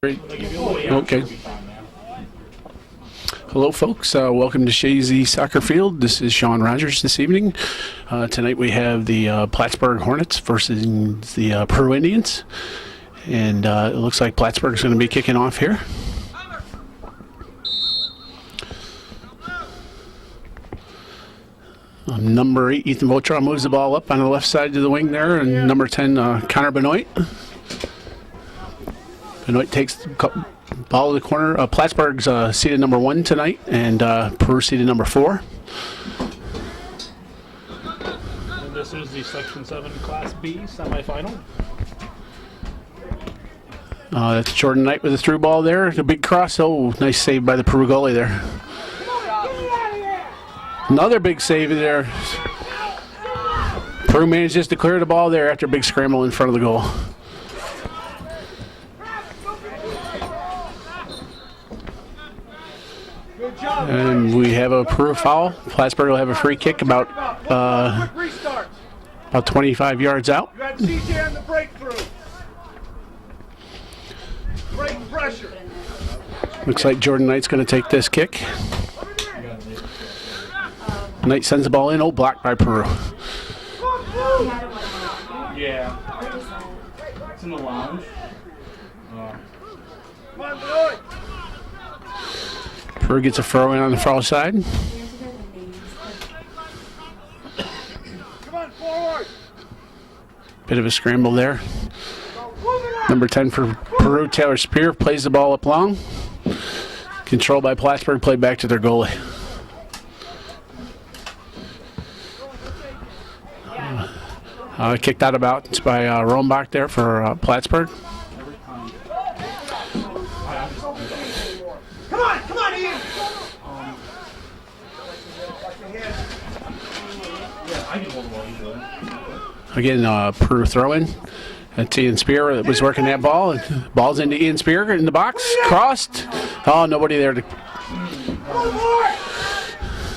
Okay. Hello, folks. Welcome to Shazy Soccer Field. This is Sean Rogers this evening. Tonight we have the Plattsburgh Hornets versus the Peru Indians. And it looks like Plattsburgh is going to be kicking off here. Number 8, Ethan Votron moves the ball up on the left side of the wing there. And number 10, Connor Benoit. Benoit takes the ball to the corner. Plattsburgh's seeded number 1 tonight, and Peru seeded number 4. And this is the Section VII Class B semifinal. That's Jordan Knight with a through ball there. A big cross. Oh, nice save by the Peru goalie there. Another big save there. Peru manages to clear the ball there after a big scramble in front of the goal. And we have a Peru foul. Plattsburgh will have a free kick about 25 yards out. You had CJ on the breakthrough. Break pressure. Looks like Jordan Knight's going to take this kick. Knight sends the ball in. Oh, blocked by Peru. Yeah. It's in the lounge. Peru gets a throw in on the far side. Come on, forward. Bit of a scramble there. Number 10 for Peru, Taylor Spear, plays the ball up long. Controlled by Plattsburgh, played back to their goalie. Kicked out about by Rombach there for Plattsburgh. Come on, Ian. Again, Peru throw-in. That's Ian Spear that was working that ball. Ball's into Ian Spear in the box. Crossed. Oh, nobody there.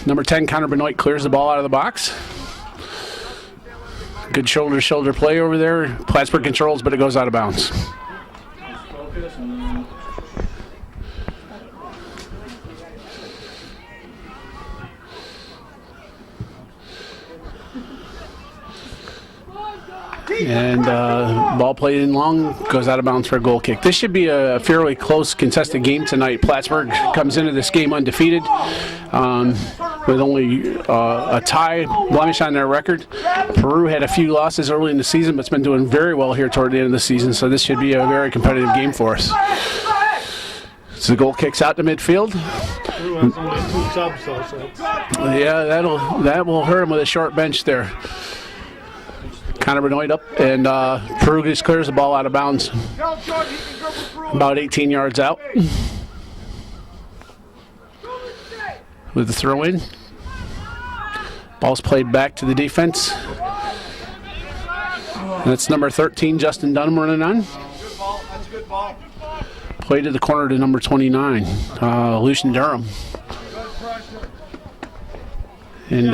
Number 10, Connor Benoit, clears the ball out of the box. Good shoulder-to-shoulder play over there. Plattsburgh controls, but it goes out of bounds. And ball played in long, goes out of bounds for a goal kick. This should be a fairly close contested game tonight. Plattsburgh comes into this game undefeated with only a tie blemish on their record. Peru had a few losses early in the season, but it's been doing very well here toward the end of the season, so this should be a very competitive game for us. So the goal kicks out to midfield. Peru has only 2 subs, so. Yeah, that will hurt him with a short bench there. Connor Benoit up, and Peru just clears the ball out of bounds. About 18 yards out. With the throw-in. Ball's played back to the defense. And that's number 13, Justin Dunham running on. Good ball. That's a good ball. Play to the corner to number 29, Lucian Durham. And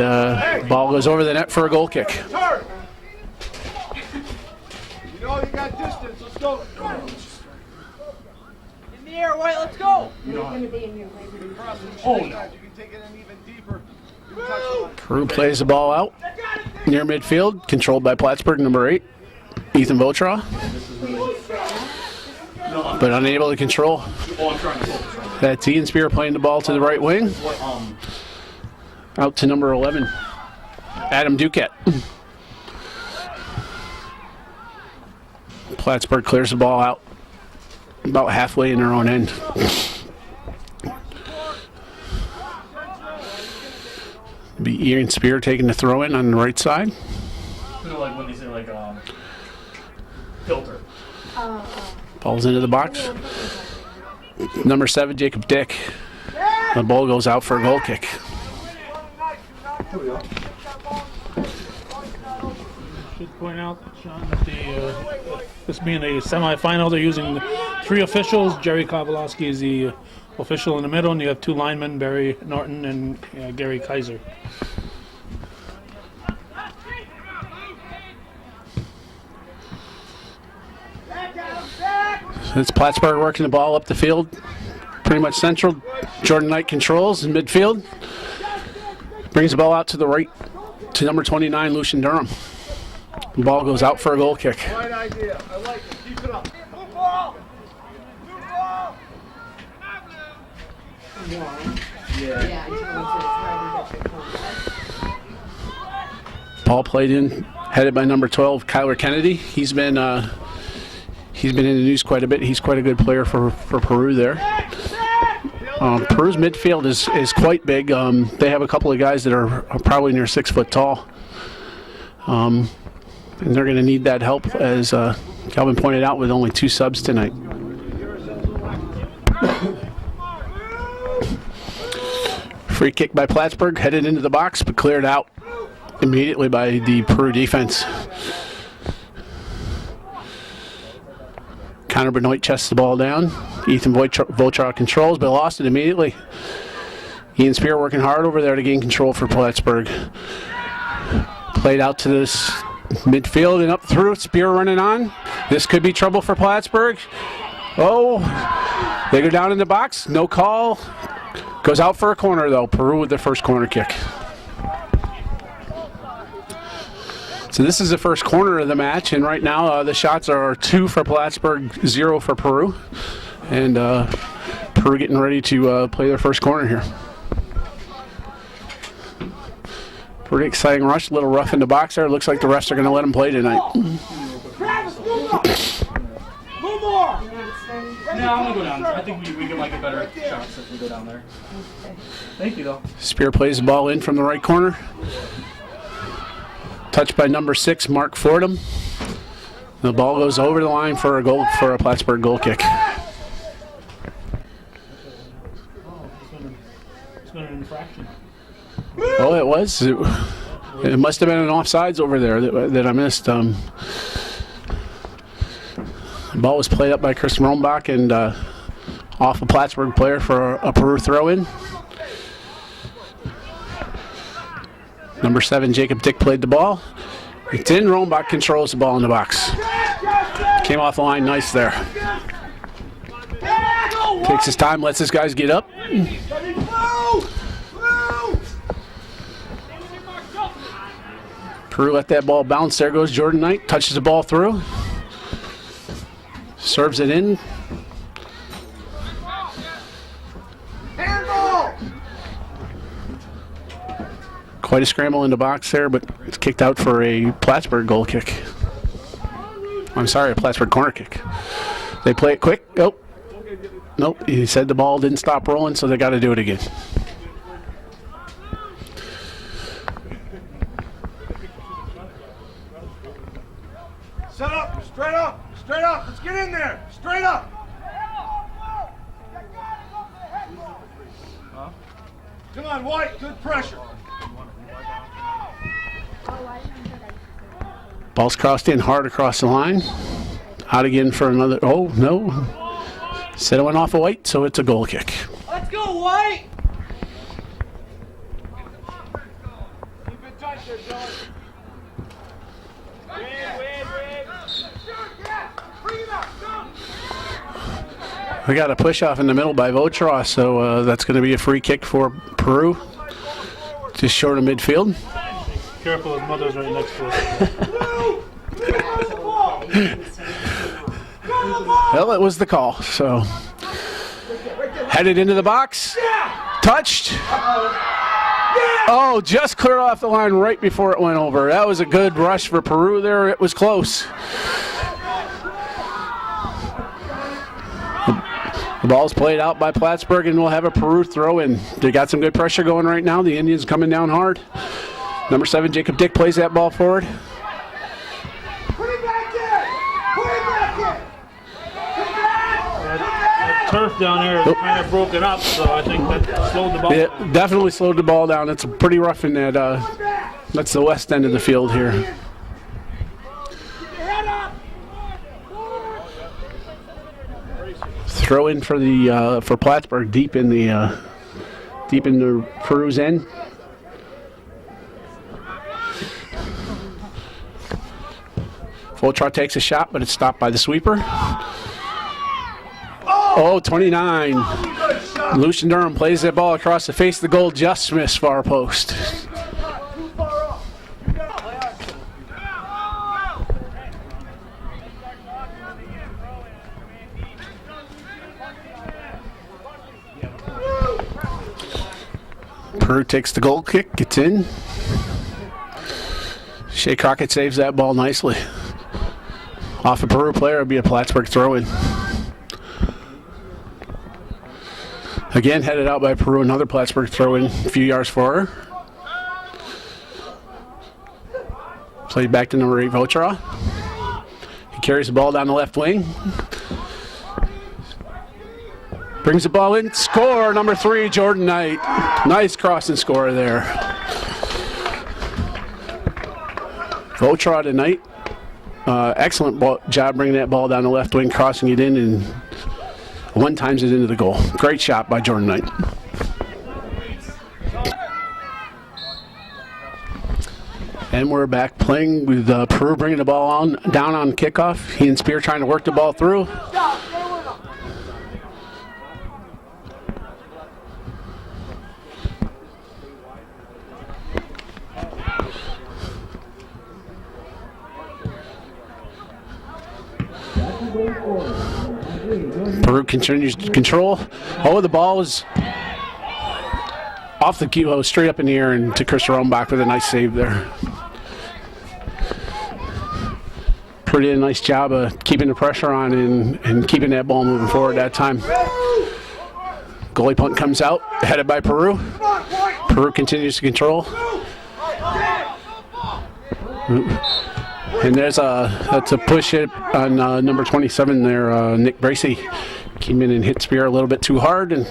ball goes over the net for a goal kick. You know you got distance. Let's go. In the air, White. Let's go. Oh no. You can take it in even deeper. Peru plays the ball out near midfield, controlled by Plattsburgh, number 8, Ethan Votra. But unable to control. That's Ian Spear playing the ball to the right wing. Out to number 11, Adam Duquette. Plattsburgh clears the ball out about halfway in their own end. Be Ian Spear taking the throw in on the right side. Like when they say filter. Ball's into the box. Number 7, Jacob Dick. The ball goes out for a goal kick. Should point out, Sean, that this being a semifinal, they're using 3 officials. Jerry Kowalski is the official in the middle, and you have 2 linemen, Barry Norton and Gary Kaiser. It's Plattsburgh working the ball up the field, pretty much central. Jordan Knight controls in midfield. Brings the ball out to the right to number 29, Lucian Durham. The ball goes out for a goal kick. Right idea. I like it. Keep it up. Move ball. Move ball. Ball played in, headed by number 12, Kyler Kennedy. He's been in the news quite a bit. He's quite a good player for Peru there. Peru's midfield is quite big. They have a couple of guys that are probably near 6 foot tall. And they're going to need that help, as Calvin pointed out, with only 2 subs tonight. Free kick by Plattsburgh, headed into the box, but cleared out immediately by the Peru defense. Connor Benoit chests the ball down. Ethan Vochar controls, but lost it immediately. Ian Spear working hard over there to gain control for Plattsburgh. Played out to this midfield and up through. Spear running on. This could be trouble for Plattsburgh. Oh, they go down in the box. No call. Goes out for a corner, though. Peru with their first corner kick. So this is the first corner of the match, and right now the shots are 2 for Plattsburgh, 0 for Peru. And Peru getting ready to play their first corner here. Pretty exciting rush, a little rough in the box there. Looks like the refs are going to let them play tonight. Travis, move up. Move more. No, I'm going to go down. I think we get like a better shots if we go down there. Thank you, though. Spear plays the ball in from the right corner. Touched by number 6, Mark Fordham. The ball goes over the line for a goal, for a Plattsburgh goal kick. It's been an infraction. Oh, it was. It must have been an offsides over there that I missed. The ball was played up by Chris Rombach and off a Plattsburgh player for a Peru throw-in. Number 7, Jacob Dick played the ball. It's in. Rombach controls the ball in the box. Came off the line nice there. Takes his time, lets his guys get up. Peru let that ball bounce. There goes Jordan Knight. Touches the ball through. Serves it in. Quite a scramble in the box there, but it's kicked out for a Plattsburgh goal kick. I'm sorry, a Plattsburgh corner kick. They play it quick. Nope. He said the ball didn't stop rolling, so they got to do it again. Set up. Straight up. Straight up. Let's get in there. Straight up. Come on, White. Good pressure. Ball's crossed in hard across the line. Out again for another. Oh, no. Said it went off of White, so it's a goal kick. Let's go, White. Keep it tight there, John. We got a push off in the middle by Votra, so that's going to be a free kick for Peru. Just short of midfield. Careful, his mother's right next to us. Well, it was the call, so. Headed into the box. Touched. Oh, just cleared off the line right before it went over. That was a good rush for Peru there. It was close. The ball's played out by Plattsburgh, and we'll have a Peru throw in. They got some good pressure going right now. The Indians coming down hard. Number 7, Jacob Dick, plays that ball forward. Put it back there. Put it back there. That turf down there is kind of broken up, so I think that slowed the ball Yeah, down. definitely slowed the ball down. It's pretty rough in that. That's the west end of the field here. Head up. Throw in for the for Plattsburgh deep in the Peru's end. Voltra takes a shot, but it's stopped by the sweeper. Oh, 29. Lucian Durham plays that ball across the face of the goal, just missed far post. Peru takes the goal kick, gets in. Shea Crockett saves that ball nicely. Off a Peru player, it'll be a Plattsburgh throw-in. Again, headed out by Peru, another Plattsburgh throw-in, a few yards for her. Played back to number 8, Votra. He carries the ball down the left wing. Brings the ball in, score, number 3, Jordan Knight. Nice crossing score there. Votra tonight. Excellent job bringing that ball down the left wing, crossing it in, and one times it into the goal. Great shot by Jordan Knight. And we're back playing with Peru bringing the ball down on kickoff. He and Spear trying to work the ball through. Peru continues to control. Oh, the ball is off the kilo, straight up in the air, and to Chris Rombach with a nice save there. Peru did a nice job of keeping the pressure on and keeping that ball moving forward that time. Goalie punt comes out, headed by Peru. Peru continues to control. And that's a push hit on number 27 there, Nick Bracey. Came in and hit Spear a little bit too hard, and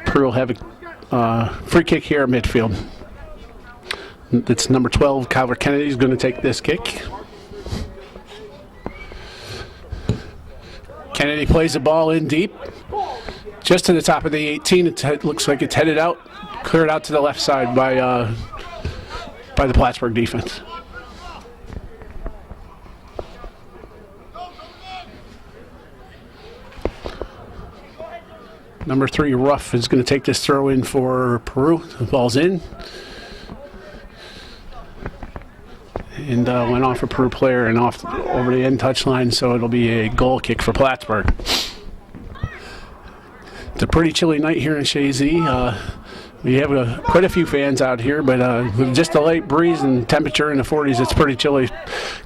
Peru will have a free kick here at midfield. It's number 12, Calvert Kennedy, is going to take this kick. Kennedy plays the ball in deep, just to the top of the 18. It looks like it's headed out, cleared out to the left side by the Plattsburgh defense. Number 3, Ruff, is going to take this throw in for Peru. The ball's in. And went off a Peru player and off over the end touchline, so it'll be a goal kick for Plattsburgh. It's a pretty chilly night here in Shazy. We have quite a few fans out here, but with just a light breeze and temperature in the 40s, it's pretty chilly.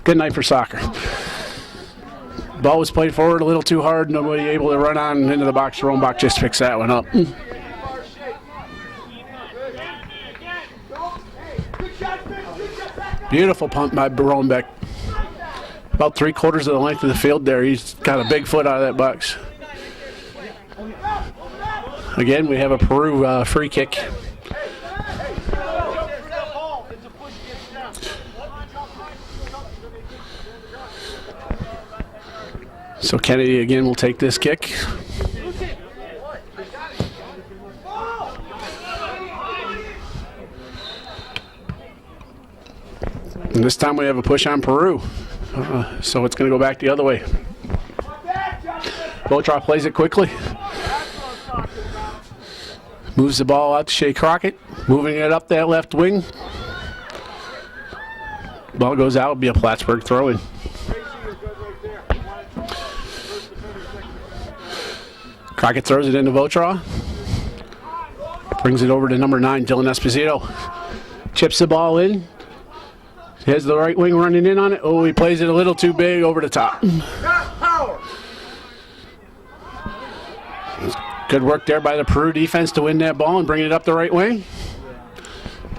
Good night for soccer. Ball was played forward a little too hard. Nobody able to run on into the box. Rombach just picks that one up. Beautiful punt by Rombach. About 3/4 of the length of the field there. He's got a big foot out of that box. Again, we have a Peru free kick. So Kennedy again will take this kick. And this time we have a push on Peru. So it's going to go back the other way. Botroff plays it quickly. Moves the ball out to Shea Crockett. Moving it up that left wing. Ball goes out. It'll be a Plattsburgh throw-in. Crockett throws it into Votra. Brings it over to number 9, Dylan Esposito. Chips the ball in. He has the right wing running in on it. Oh, he plays it a little too big over the top. Good work there by the Peru defense to win that ball and bring it up the right wing.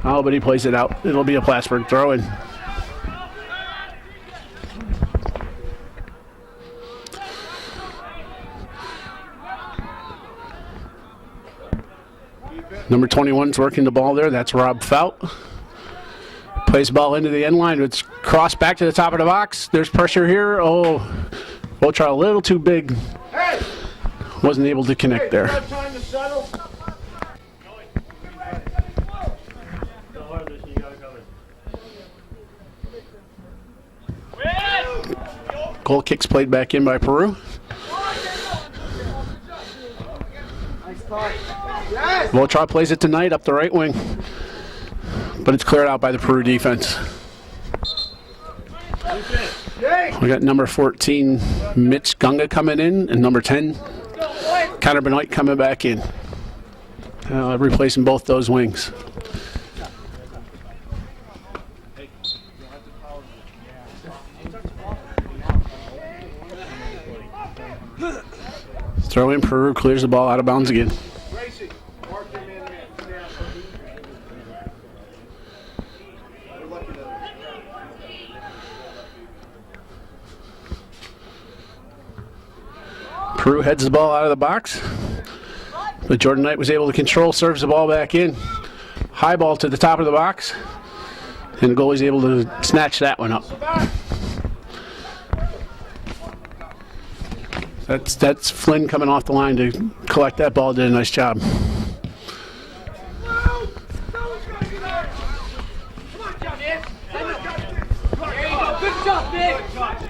Oh, but he plays it out. It'll be a Plattsburgh throw-in. Number 21's working the ball there. That's Rob Fout. Plays the ball into the end line. It's crossed back to the top of the box. There's pressure here. Oh, Votra a little too big. Wasn't able to connect there. Goal kicks played back in by Peru. Voltra plays it tonight up the right wing, but it's cleared out by the Peru defense. We got number 14, Mitch Gunga coming in, and number 10, Connor Benoit coming back in. Replacing both those wings. Throw in, Peru clears the ball out of bounds again. Peru heads the ball out of the box, but Jordan Knight was able to control, serves the ball back in. High ball to the top of the box, and the goalie's able to snatch that one up. That's Flynn coming off the line to collect that ball, did a nice job.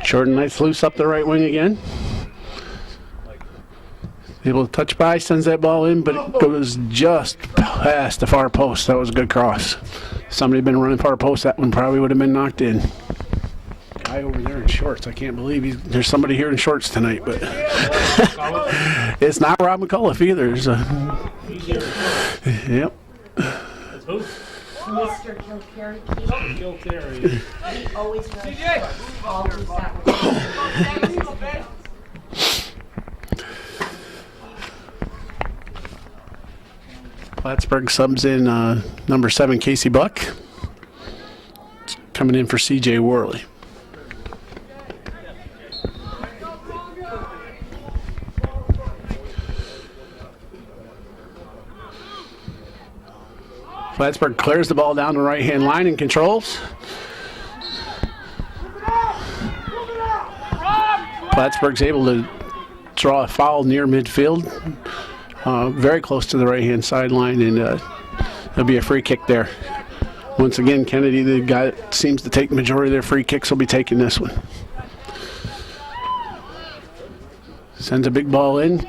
Jordan Knight's loose up the right wing again. Able to touch by, sends that ball in, but it goes just past the far post. That was a good cross. Somebody had been running far post, that one probably would have been knocked in. Guy over there in shorts. I can't believe there's somebody here in shorts tonight, but it's not Rob McCullough either. Yep. Mr. Kilcarry. He always runs all through that. Plattsburgh subs in number 7, Casey Buck. Coming in for CJ Worley. Plattsburgh clears the ball down the right-hand line and controls. Plattsburgh's able to draw a foul near midfield, very close to the right-hand sideline, and there'll be a free kick there. Once again, Kennedy, the guy that seems to take the majority of their free kicks, will be taking this one. Sends a big ball in.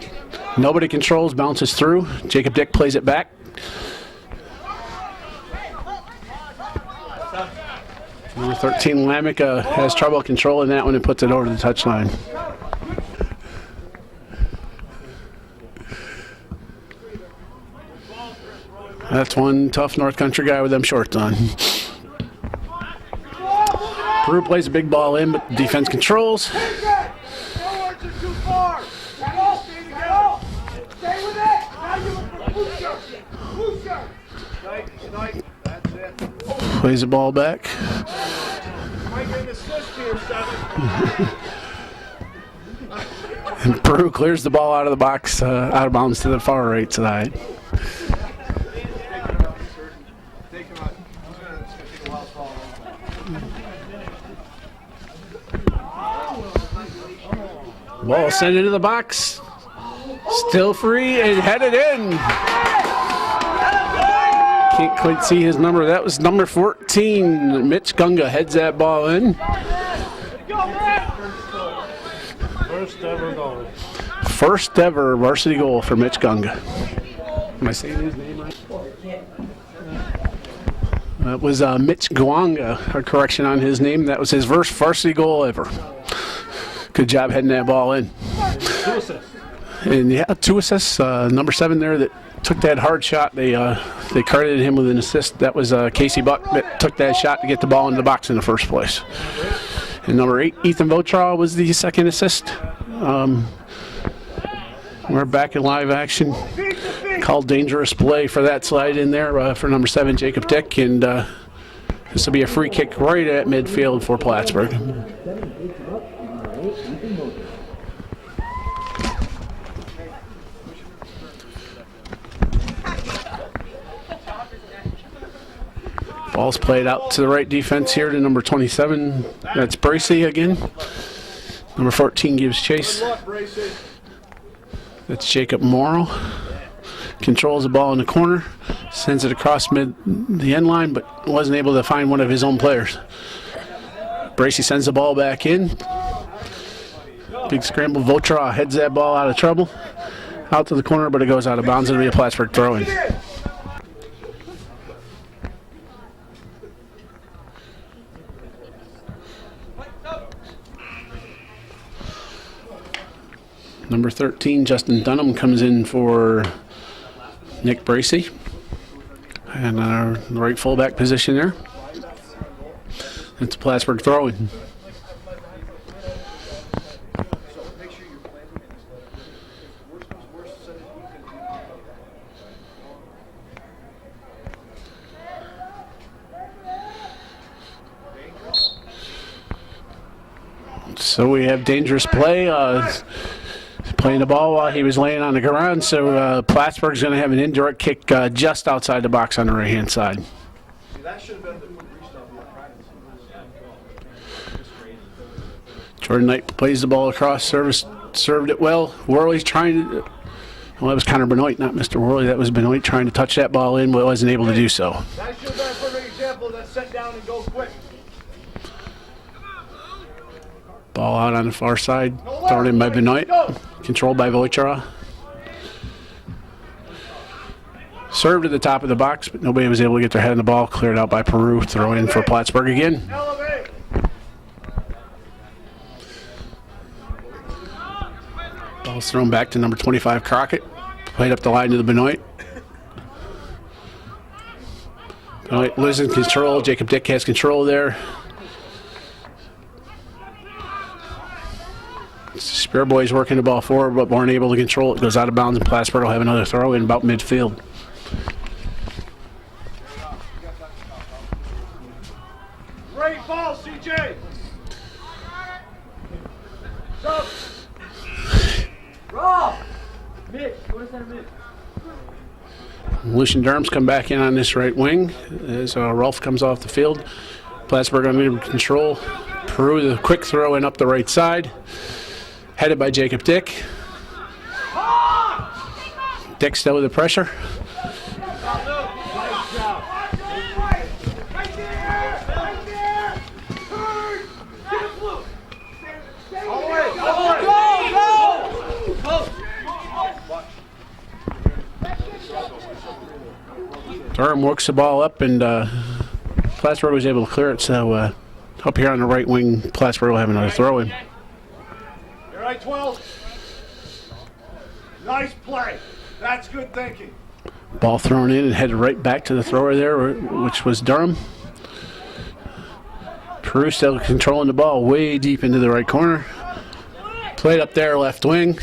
Nobody controls, bounces through. Jacob Dick plays it back. Number 13, Lamech has trouble controlling that one and puts it over the touchline. That's one tough North Country guy with them shorts on. Peru plays a big ball in, but defense controls. Plays the ball back. And Peru clears the ball out of the box, out of bounds to the far right side. Ball sent into the box. Still free and headed in. Can't quite see his number. That was number 14. Mitch Gunga heads that ball in. First ever goal. First ever varsity goal for Mitch Gunga. Am I saying his name right? That was Mitch Guanga. A correction on his name. That was his first varsity goal ever. Good job heading that ball in. 2 assists. And yeah, 2 assists. Number 7 there that took that hard shot. They credited him with an assist. That was Casey Buck that took that shot to get the ball into the box in the first place. And number 8, Ethan Votraw, was the second assist. We're back in live action. Called dangerous play for that slide in there for number 7, Jacob Dick. And this will be a free kick right at midfield for Plattsburgh. Ball's played out to the right defense here to number 27. That's Bracey again. Number 14 gives chase. That's Jacob Morrow. Controls the ball in the corner. Sends it across the end line, but wasn't able to find one of his own players. Bracey sends the ball back in. Big scramble. Votra heads that ball out of trouble. out to the corner, but it goes out of bounds. It'll be a Plattsburgh throw-in. Number 13, Justin Dunham, comes in for Nick Bracey. And the right fullback position there. It's a Plattsburgh throw-in. So we have dangerous play. Playing the ball while he was laying on the ground. So Plattsburgh's going to have an indirect kick just outside the box on the right-hand side. Jordan Knight plays the ball across, served it well. Worley's trying to... Well, that was Connor Benoit, not Mr. Worley. That was Benoit trying to touch that ball in, but wasn't able to do so. That should be a perfect example. That's set down and go quick. Ball out on the far side, thrown in by Benoit, controlled by Wojciech. Served to the top of the box, but nobody was able to get their head on the ball. Cleared out by Peru, throw in for Plattsburgh again. Elevate. Ball's thrown back to number 25, Crockett. Played up the line to the Benoit. Benoit losing control. Jacob Dick has control there. Spear Boys working the ball forward, but weren't able to control it. Goes out of bounds, and Plattsburgh will have another throw in about midfield. Great ball, CJ. Sub. Roll. Mid. What is that mid? Lucian Durham's come back in on this right wing as Rolf comes off the field. Plattsburgh under control. Peru, the quick throw in up the right side. Headed by Jacob Dick. Dick still with the pressure. Durham works the ball up, and Plattsburgh was able to clear it. So up here on the right wing, Plattsburgh will have another throw in. You're right, 12. Nice play. That's good thinking. Ball thrown in and headed right back to the thrower there, which was Durham. Peru still controlling the ball way deep into the right corner. Played up there, left wing.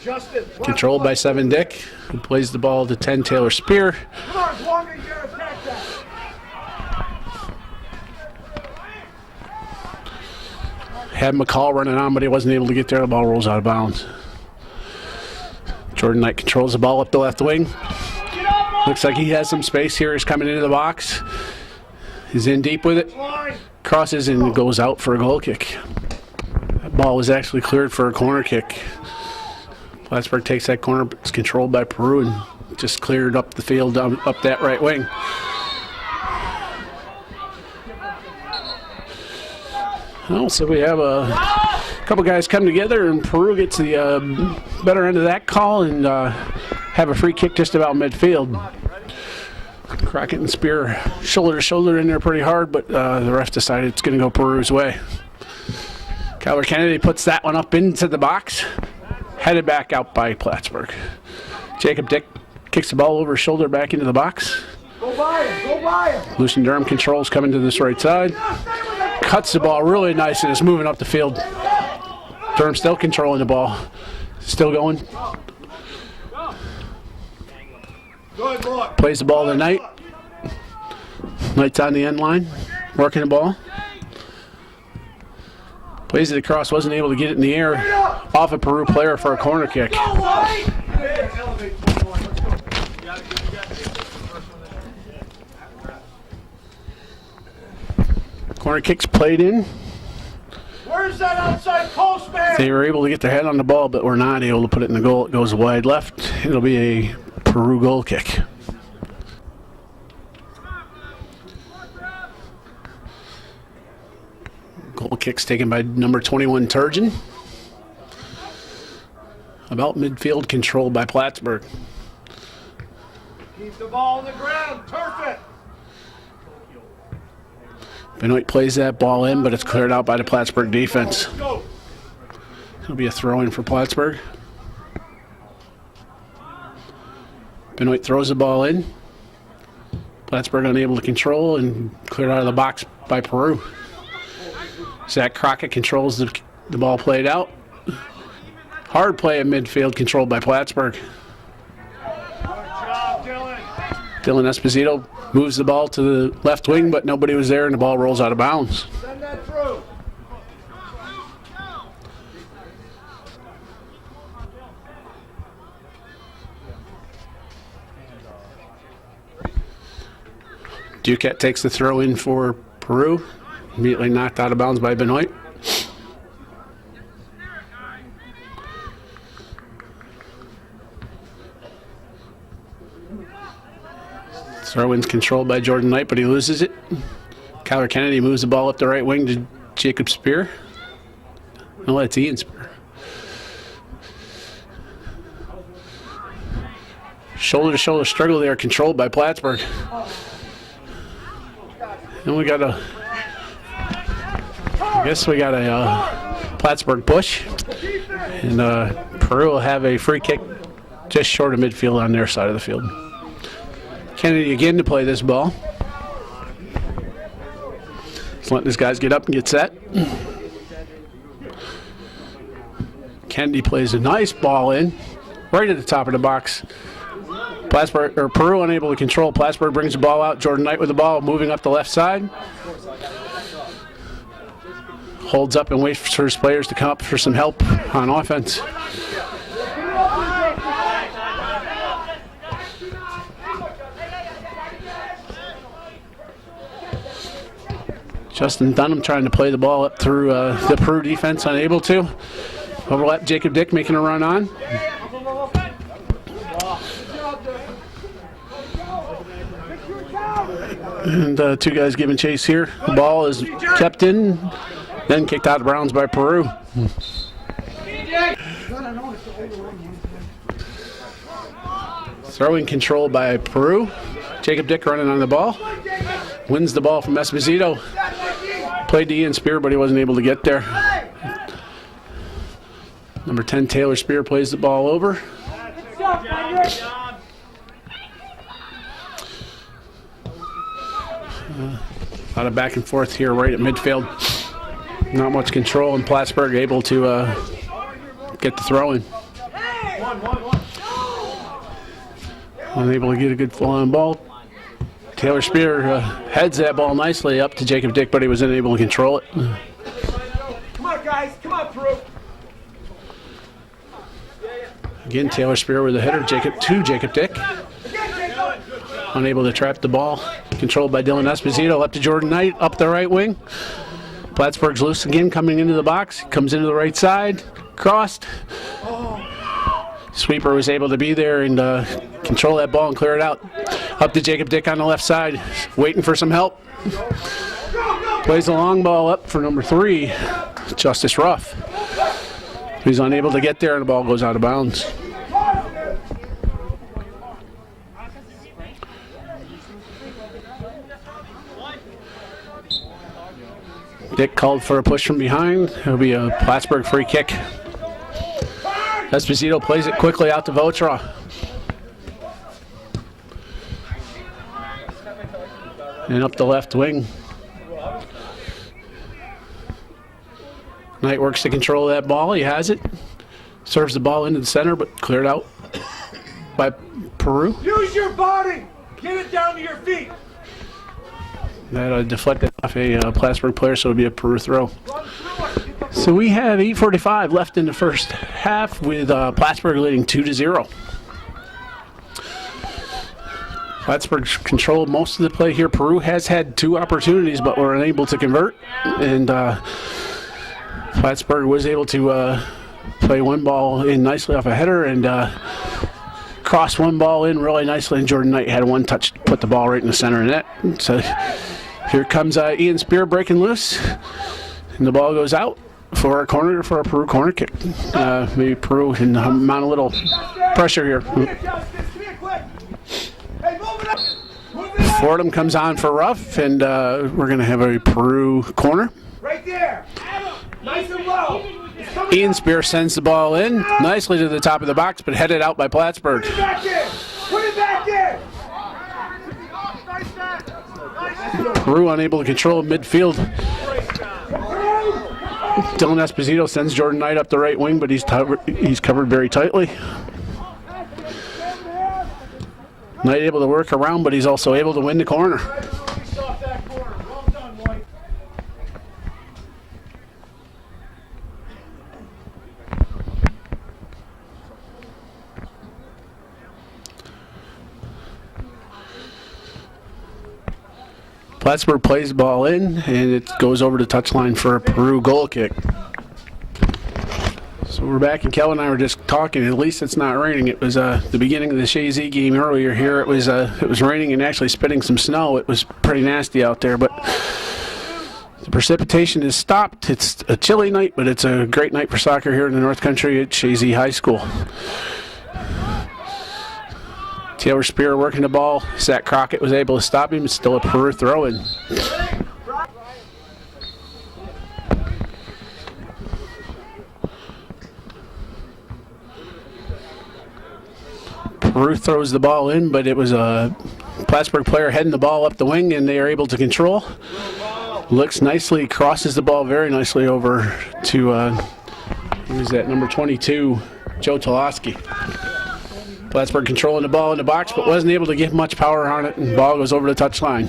Justin. Controlled by 7 Dick, who plays the ball to 10 Taylor Spear. Come on, as long as you attack that. Had McCall running on, but he wasn't able to get there. The ball rolls out of bounds. Jordan Knight controls the ball up the left wing. Looks like he has some space here. He's coming into the box. He's in deep with it. Crosses and goes out for a goal kick. That ball was actually cleared for a corner kick. Plattsburgh takes that corner, but it's controlled by Peru and just cleared up the field up that right wing. Well, so we have a couple guys come together, and Peru gets the better end of that call and have a free kick just about midfield. Crockett and Spear shoulder to shoulder in there pretty hard, but the ref decided it's going to go Peru's way. Kyler Kennedy puts that one up into the box, headed back out by Plattsburgh. Jacob Dick kicks the ball over his shoulder back into the box. Go by him. Go by him. Lucian Durham controls coming to this right side. Cuts the ball really nice and is moving up the field. Durham still controlling the ball. Still going. Good look. Plays the ball to Knight. Knight's on the end line, working the ball. Plays it across, wasn't able to get it in the air. Off a Peru player for a corner kick. Corner kicks played in. Where's that outside post, man? They were able to get their head on the ball, but were not able to put it in the goal. It goes wide left. It'll be a Peru goal kick. Goal kick's taken by number 21, Turgeon. About midfield, controlled by Plattsburgh. Keep the ball on the ground. Turf it. Benoit plays that ball in, but it's cleared out by the Plattsburgh defense. Go. It'll be a throw-in for Plattsburgh. Benoit throws the ball in. Plattsburgh unable to control and cleared out of the box by Peru. Zach Crockett controls the ball played out. Hard play at midfield, controlled by Plattsburgh. Good job, Dylan. Dylan Esposito moves the ball to the left wing, but nobody was there, and the ball rolls out of bounds. Send that through. Duquette takes the throw in for Peru. Immediately knocked out of bounds by Benoit. Throw-in's controlled by Jordan Knight, but he loses it. Kyler Kennedy moves the ball up the right wing to Jacob Spear. No, that's Ian Spear. Shoulder-to-shoulder struggle there, controlled by Plattsburgh. And we got a Plattsburgh push. And Peru will have a free kick just short of midfield on their side of the field. Kennedy again to play this ball. Just letting these guys get up and get set. Kennedy plays a nice ball in, right at the top of the box. Peru unable to control. Plattsburgh brings the ball out. Jordan Knight with the ball, moving up the left side. Holds up and waits for his players to come up for some help on offense. Justin Dunham trying to play the ball up through the Peru defense, unable to. Overlap Jacob Dick making a run on. And two guys giving chase here. The ball is kept in, then kicked out of bounds by Peru. Throwing control by Peru. Jacob Dick running on the ball. Wins the ball from Esposito. Played to Ian Spear, but he wasn't able to get there. Number 10, Taylor Spear, plays the ball over. A lot of back and forth here right at midfield. Not much control, and Plattsburgh able to get the throw in. Unable to get a good full-on ball. Taylor Spear heads that ball nicely up to Jacob Dick, but he was unable to control it. Come on, guys. Come on, Peru. Again, Taylor Spear with a header, Jacob Dick. Unable to trap the ball. Controlled by Dylan Esposito, up to Jordan Knight, up the right wing. Plattsburgh's loose again, coming into the box. Comes into the right side, crossed. Sweeper was able to be there and control that ball and clear it out. Up to Jacob Dick on the left side, waiting for some help. Plays a long ball up for number 3, Justice Ruff. He's unable to get there and the ball goes out of bounds. Dick called for a push from behind. It'll be a Plattsburgh free kick. Esposito plays it quickly out to Votra. And up the left wing. Knight works to control that ball. He has it. Serves the ball into the center, but cleared out by Peru. Use your body. Get it down to your feet. That deflected off a Plattsburgh player, so it'll be a Peru throw. So we have 8:45 left in the first half with Plattsburgh leading 2-0. Plattsburgh controlled most of the play here. Peru has had 2 opportunities, but were unable to convert. And Plattsburgh was able to play one ball in nicely off a header and cross one ball in really nicely. And Jordan Knight had one touch to put the ball right in the center of the net. So here comes Ian Spear breaking loose. And the ball goes out. for a corner, for a Peru corner kick. Maybe Peru can mount a little pressure here. Fordham comes on for rough, and we're going to have a Peru corner. Right there. Nice and low. Ian Spear sends the ball in nicely to the top of the box, but headed out by Plattsburgh. Put it back in. Put it back in. Peru unable to control midfield. Dylan Esposito sends Jordan Knight up the right wing, but he's covered very tightly. Knight able to work around, but he's also able to win the corner. Plattsburgh plays the ball in, and it goes over the touchline for a Peru goal kick. So we're back, and Kelvin and I were just talking. At least it's not raining. It was the beginning of the Shazy game earlier here. It was raining and actually spitting some snow. It was pretty nasty out there, but the precipitation has stopped. It's a chilly night, but it's a great night for soccer here in the North Country at Shazy High School. Taylor Spear working the ball. Zach Crockett was able to stop him. It's still a Peru throw-in. Peru throws the ball in, but it was a Plattsburgh player heading the ball up the wing, and they are able to control. Looks nicely, crosses the ball very nicely over to, who is that, number 22, Joe Toloski. Plattsburgh controlling the ball in the box, but wasn't able to get much power on it, and the ball goes over the touchline.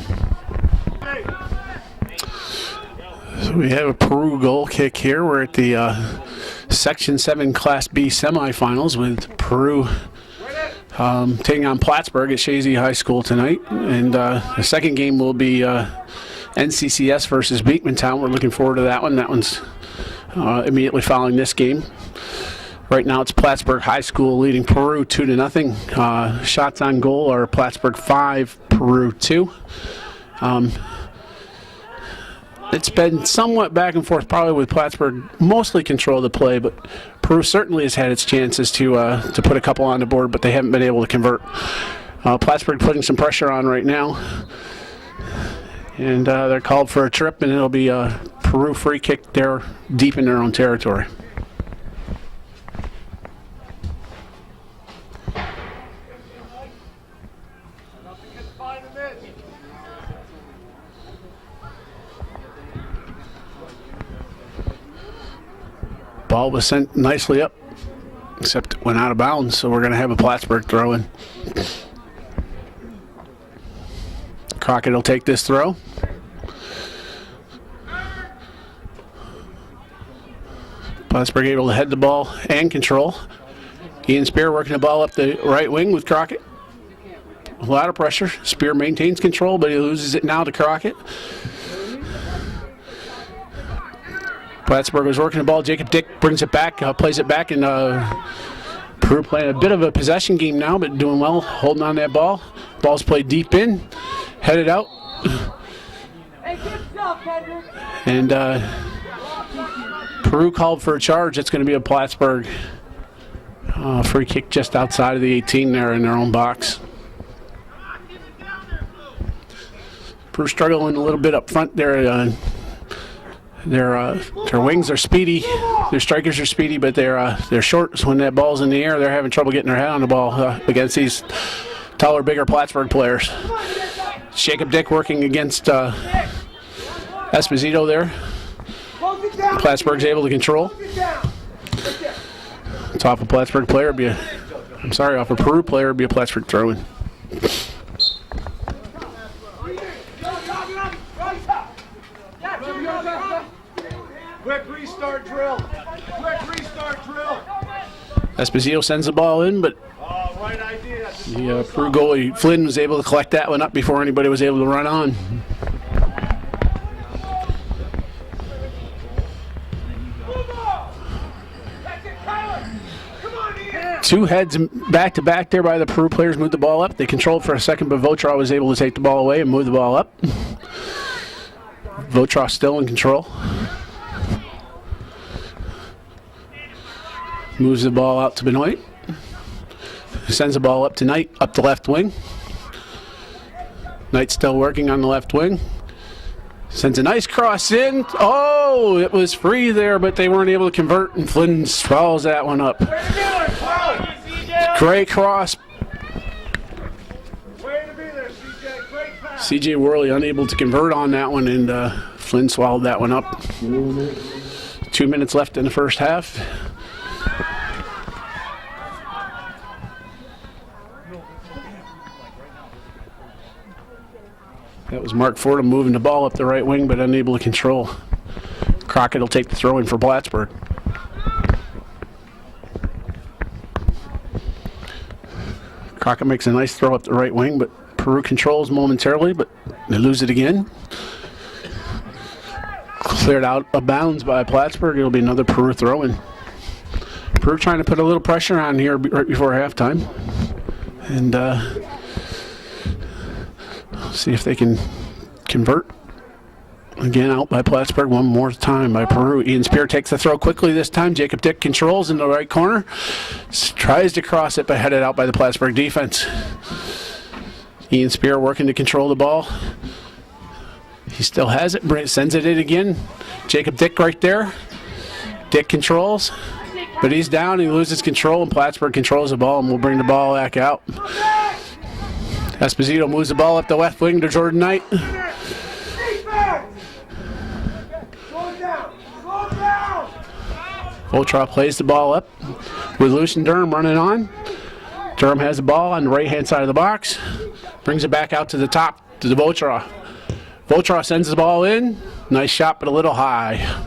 So we have a Peru goal kick here. We're at the Section VII Class B semifinals with Peru taking on Plattsburgh at Shazy High School tonight. And the second game will be NCCS versus Beekmantown. We're looking forward to that one. That one's immediately following this game. Right now it's Plattsburgh High School leading Peru 2-0. Shots on goal are Plattsburgh 5, Peru 2. It's been somewhat back and forth, probably with Plattsburgh mostly control the play, but Peru certainly has had its chances to put a couple on the board, but they haven't been able to convert. Plattsburgh putting some pressure on right now, and they're called for a trip, and it'll be a Peru free kick there deep in their own territory. Ball was sent nicely up, except it went out of bounds, so we're going to have a Plattsburgh throw in. Crockett will take this throw. Plattsburgh able to head the ball and control. Ian Spear working the ball up the right wing with Crockett. A lot of pressure. Spear maintains control, but he loses it now to Crockett. Plattsburgh was working the ball. Jacob Dick brings it back, plays it back, and Peru playing a bit of a possession game now, but doing well, holding on that ball. Ball's played deep in, headed out. And Peru called for a charge. It's going to be a Plattsburgh free kick just outside of the 18 there in their own box. Peru struggling a little bit up front there. Their wings are speedy, their strikers are speedy, but they're short. So when that ball's in the air, they're having trouble getting their head on the ball against these taller, bigger Plattsburgh players. Jacob Dick working against Esposito there. Plattsburgh's able to control. Off a Plattsburgh player, off a Peru player, be a Plattsburgh throw-in. Quick restart drill. Quick restart drill. Esposito sends the ball in, but Right idea. the Peru goalie Flynn was able to collect that one up before anybody was able to run on. Two heads back to back there by the Peru players moved the ball up. They controlled for a second, but Votra was able to take the ball away and move the ball up. Votra still in control. Moves the ball out to Benoit. Sends the ball up to Knight, up the left wing. Knight still working on the left wing. Sends a nice cross in. Oh, it was free there, but they weren't able to convert, and Flynn follows that one up. Great cross. CJ Worley unable to convert on that one, and Flynn swallowed that one up. 2 minutes left in the first half. That was Mark Fordham moving the ball up the right wing, but unable to control. Crockett will take the throw in for Plattsburgh. Crockett makes a nice throw up the right wing, but Peru controls momentarily, but they lose it again. Cleared out of bounds by Plattsburgh. It'll be another Peru throw in. Peru trying to put a little pressure on here right before halftime. And see if they can convert. Again, out by Plattsburgh one more time by Peru. Ian Spear takes the throw quickly this time. Jacob Dick controls in the right corner. Tries to cross it, but headed out by the Plattsburgh defense. Ian Spear working to control the ball. He still has it. Sends it in again. Jacob Dick right there. Dick controls, but he's down. He loses control, and Plattsburgh controls the ball, and will bring the ball back out. Esposito moves the ball up the left wing to Jordan Knight. Voltraw plays the ball up with Lucian Durham running on. Durham has the ball on the right-hand side of the box. Brings it back out to the top to the Voltraw. Voltraw sends the ball in. Nice shot, but a little high.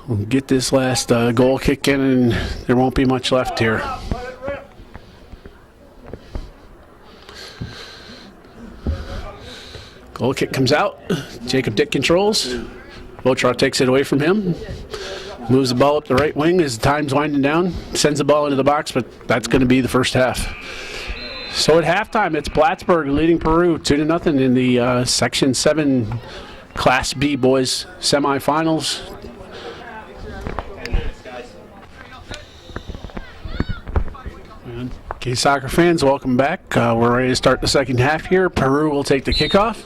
We'll get this last goal kick in, and there won't be much left here. Goal kick comes out. Jacob Dick controls. Voltraw takes it away from him. Moves the ball up the right wing as time's winding down. Sends the ball into the box, but that's going to be the first half. So at halftime, it's Plattsburgh leading Peru 2-0 in the Section VII Class B boys semifinals. Okay, soccer fans, welcome back. We're ready to start the second half here. Peru will take the kickoff.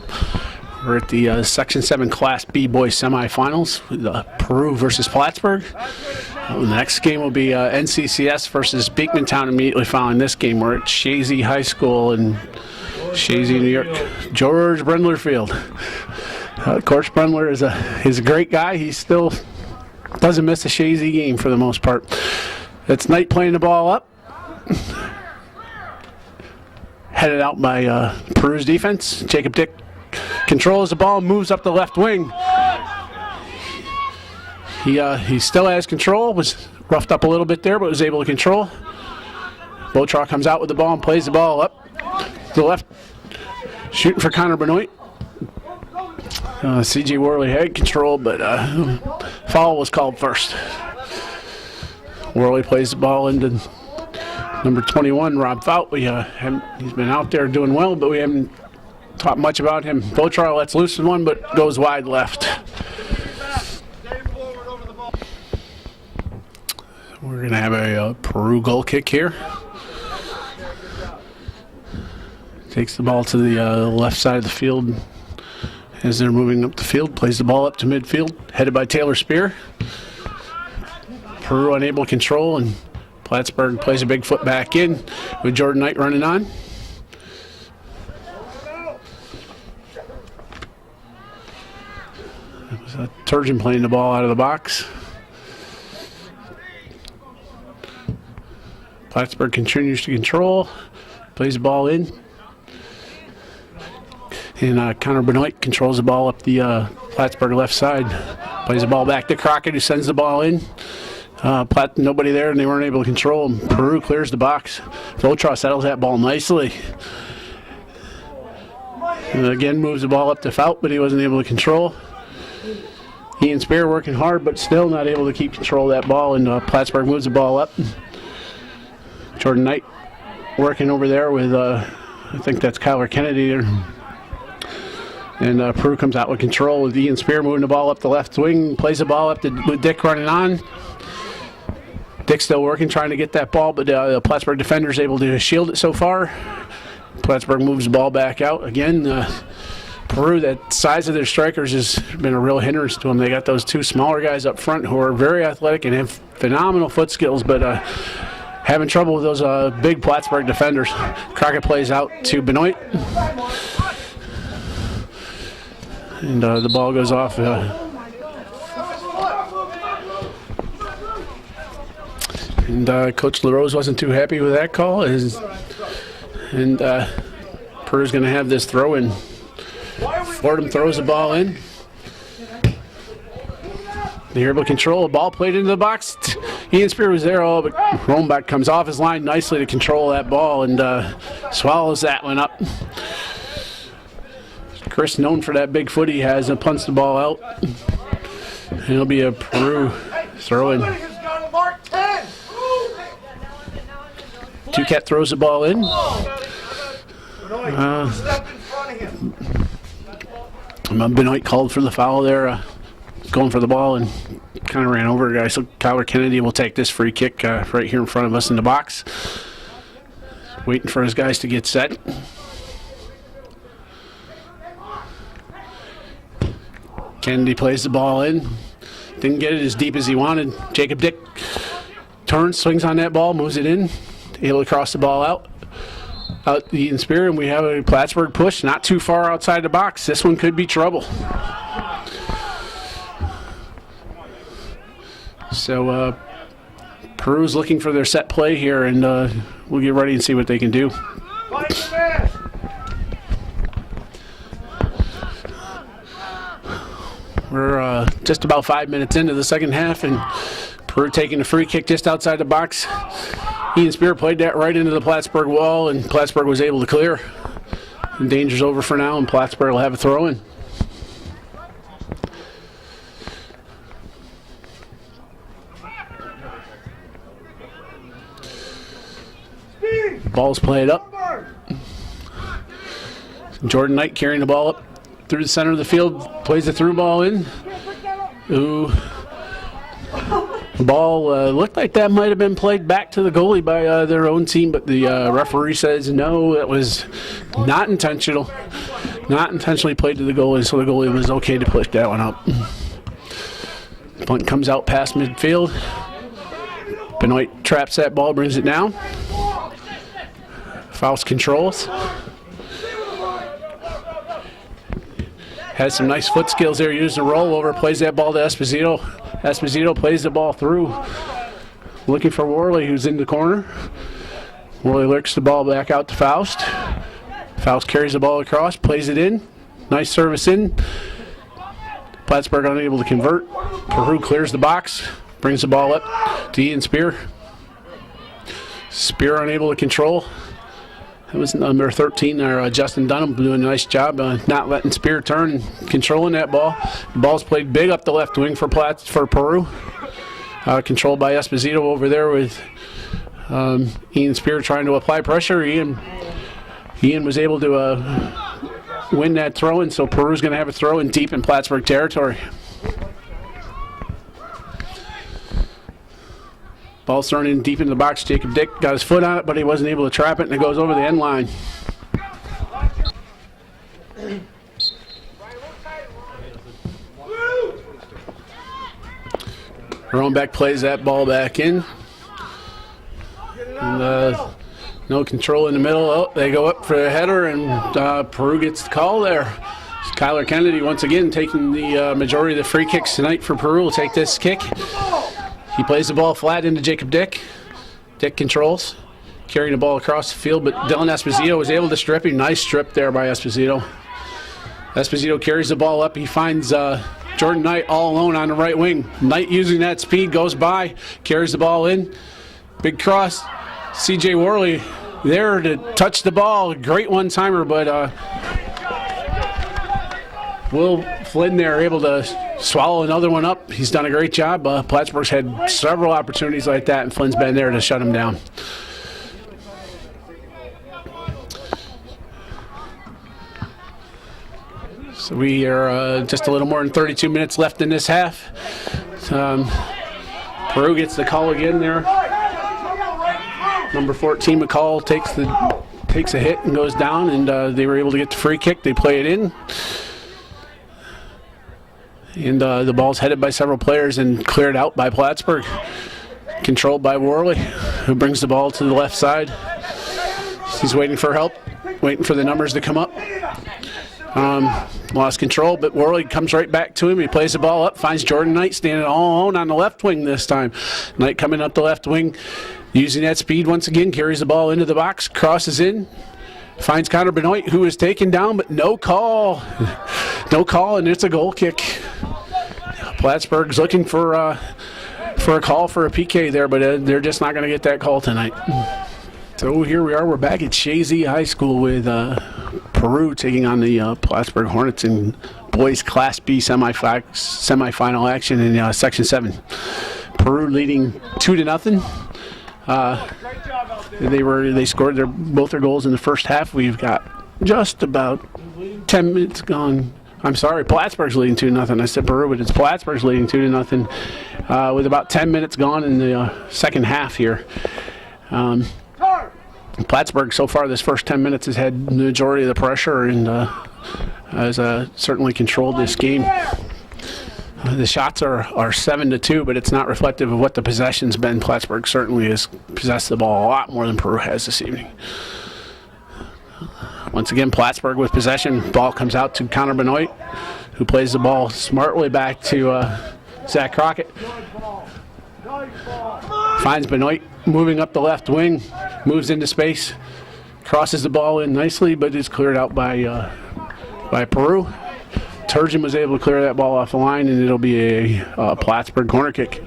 We're at the Section 7 Class B boys semifinals with Peru versus Plattsburgh. The next game will be NCCS versus Beekmantown immediately following this game. We're at Shazy High School in Shazy, New York. George Brendler Field. Coach Brendler is a great guy. He still doesn't miss a Shazy game for the most part. It's Knight playing the ball up. Headed out by Peru's defense. Jacob Dick controls the ball, moves up the left wing. He still has control, was roughed up a little bit there, but was able to control. Voltraw comes out with the ball and plays the ball up to the left. Shooting for Connor Benoit. CJ Worley had control, but foul was called first. Worley plays the ball into number 21, Rob Fout. He's been out there doing well, but we haven't talked much about him. Voltraw lets loose in one, but goes wide left. We're going to have a Peru goal kick here. Takes the ball to the left side of the field as they're moving up the field. Plays the ball up to midfield, headed by Taylor Spear. Peru unable to control, and Plattsburgh plays a big foot back in with Jordan Knight running on. That was Turgeon playing the ball out of the box. Plattsburgh continues to control, plays the ball in. And Connor Benoit controls the ball up the Plattsburgh left side. Plays the ball back to Crockett, who sends the ball in. Nobody there, and they weren't able to control him. Peru clears the box. Voltraw settles that ball nicely. And again, moves the ball up to Fout, but he wasn't able to control. Ian Spear working hard, but still not able to keep control of that ball, and Plattsburgh moves the ball up. Jordan Knight working over there with, I think that's Kyler Kennedy there. And Peru comes out with control with Ian Spear moving the ball up the left wing, plays the ball up with Dick running on. Dick's still working, trying to get that ball, but the Plattsburgh defender's able to shield it so far. Plattsburgh moves the ball back out. Again, Peru, that size of their strikers has been a real hindrance to them. They got those two smaller guys up front who are very athletic and have phenomenal foot skills, but having trouble with those big Plattsburgh defenders. Crockett plays out to Benoit. And the ball goes off. And Coach LaRose wasn't too happy with that call. And Peru's going to have this throw in. Fordham throws the ball in. They're able to control. The ball played into the box. Ian Spear was there, but Rombach comes off his line nicely to control that ball and swallows that one up. Chris, known for that big foot he has, and punts the ball out. And it'll be a Peru throw in. Duquette throws the ball in. Benoit called for the foul there, going for the ball and kind of ran over a guy. So Kyler Kennedy will take this free kick right here in front of us in the box. Waiting for his guys to get set. Kennedy plays the ball in. Didn't get it as deep as he wanted. Jacob Dick turns, swings on that ball, moves it in. Able to cross the ball out the Ian Spear, and we have a Plattsburgh push not too far outside the box. This one could be trouble. So Peru's looking for their set play here, and we'll get ready and see what they can do. We're just about 5 minutes into the second half, and Peru taking a free kick just outside the box. Ian Spear played that right into the Plattsburgh wall, and Plattsburgh was able to clear. And danger's over for now, and Plattsburgh will have a throw in. Ball's played up. Jordan Knight carrying the ball up through the center of the field, plays the through ball in. Ooh. The ball looked like that might have been played back to the goalie by their own team, but the referee says no, it was not intentional. Not intentionally played to the goalie, so the goalie was okay to pick that one up. Punt comes out past midfield. Benoit traps that ball, brings it down. Faust controls. Has some nice foot skills there, used a rollover, plays that ball to Esposito. Esposito plays the ball through. Looking for Worley, who's in the corner. Worley lurks the ball back out to Faust. Faust carries the ball across, plays it in. Nice service in. Plattsburgh unable to convert. Peru clears the box, brings the ball up to Ian Spear. Spear unable to control. It was number 13 there, Justin Dunham, doing a nice job not letting Spear turn and controlling that ball. The ball's played big up the left wing for Peru. Controlled by Esposito over there with Ian Spear trying to apply pressure. Ian was able to win that throw-in, so Peru's going to have a throw-in deep in Plattsburgh territory. Ball's thrown in deep into the box. Jacob Dick got his foot on it, but he wasn't able to trap it, and it goes over the end line. Rombach plays that ball back in. And, no control in the middle. Oh, they go up for a header, and Peru gets the call there. Kyler Kennedy once again taking the majority of the free kicks tonight for Peru. Will take this kick. He plays the ball flat into Jacob Dick. Dick controls, carrying the ball across the field, but Dylan Esposito was able to strip him. Nice strip there by Esposito. Esposito carries the ball up. He finds Jordan Knight all alone on the right wing. Knight using that speed, goes by, carries the ball in. Big cross. C.J. Worley there to touch the ball. Great one-timer, but Will Flynn there able to swallow another one up. He's done a great job. Plattsburgh's had several opportunities like that, and Flynn's been there to shut him down. So we are just a little more than 32 minutes left in this half. Peru gets the call again there. Number 14 McCall takes a hit and goes down, and they were able to get the free kick. They play it in, and the ball's headed by several players and cleared out by Plattsburgh, controlled by Worley, who brings the ball to the left side. He's waiting for help, waiting for the numbers to come up. Lost control, but Worley comes right back to him. He plays the ball up, finds Jordan Knight standing all alone on the left wing this time. Knight coming up the left wing, using that speed once again, carries the ball into the box, crosses in, finds Connor Benoit, who is taken down, but no call. No call, and it's a goal kick. Plattsburgh's looking for a call for a PK there, but they're just not going to get that call tonight. So here we are. We're back at Shazy High School with Peru taking on the Plattsburgh Hornets in boys Class B semifinal action in Section 7. Peru leading 2-0. They scored both their goals in the first half. We've got just about 10 minutes gone. I'm sorry, Plattsburgh's leading 2-0. I said Peru, but it's Plattsburgh's leading 2-0 with about 10 minutes gone in the second half here. Plattsburgh so far this first 10 minutes has had the majority of the pressure and has certainly controlled this game. The shots are 7-2, but it's not reflective of what the possession's been. Plattsburgh certainly has possessed the ball a lot more than Peru has this evening. Once again, Plattsburgh with possession. Ball comes out to Connor Benoit, who plays the ball smartly back to Zach Crockett. Finds Benoit moving up the left wing, moves into space, crosses the ball in nicely, but is cleared out by Peru. Turgeon was able to clear that ball off the line, and it'll be a Plattsburgh corner kick.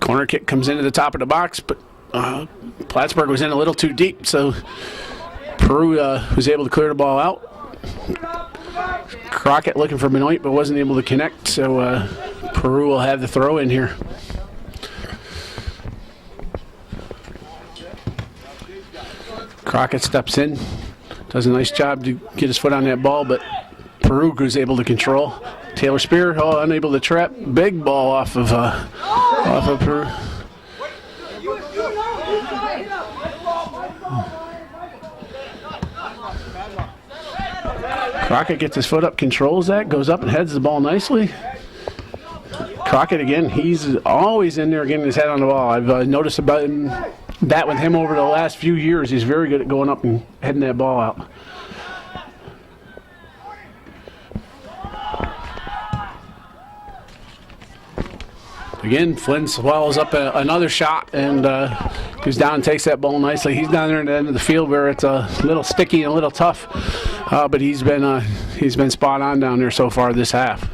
Corner kick comes into the top of the box, but Plattsburgh was in a little too deep, so Peru was able to clear the ball out. Crockett looking for Benoit, but wasn't able to connect, so Peru will have the throw in here. Crockett steps in, does a nice job to get his foot on that ball, but Peru was able to control. Taylor Spear, unable to trap. Big ball off of Peru. Crockett gets his foot up, controls that, goes up and heads the ball nicely. Crockett again, he's always in there getting his head on the ball. I've noticed about that with him over the last few years. He's very good at going up and heading that ball out. Again, Flynn swallows up another shot and goes down and takes that ball nicely. He's down there at the end of the field where it's a little sticky and a little tough, but he's been spot on down there so far this half.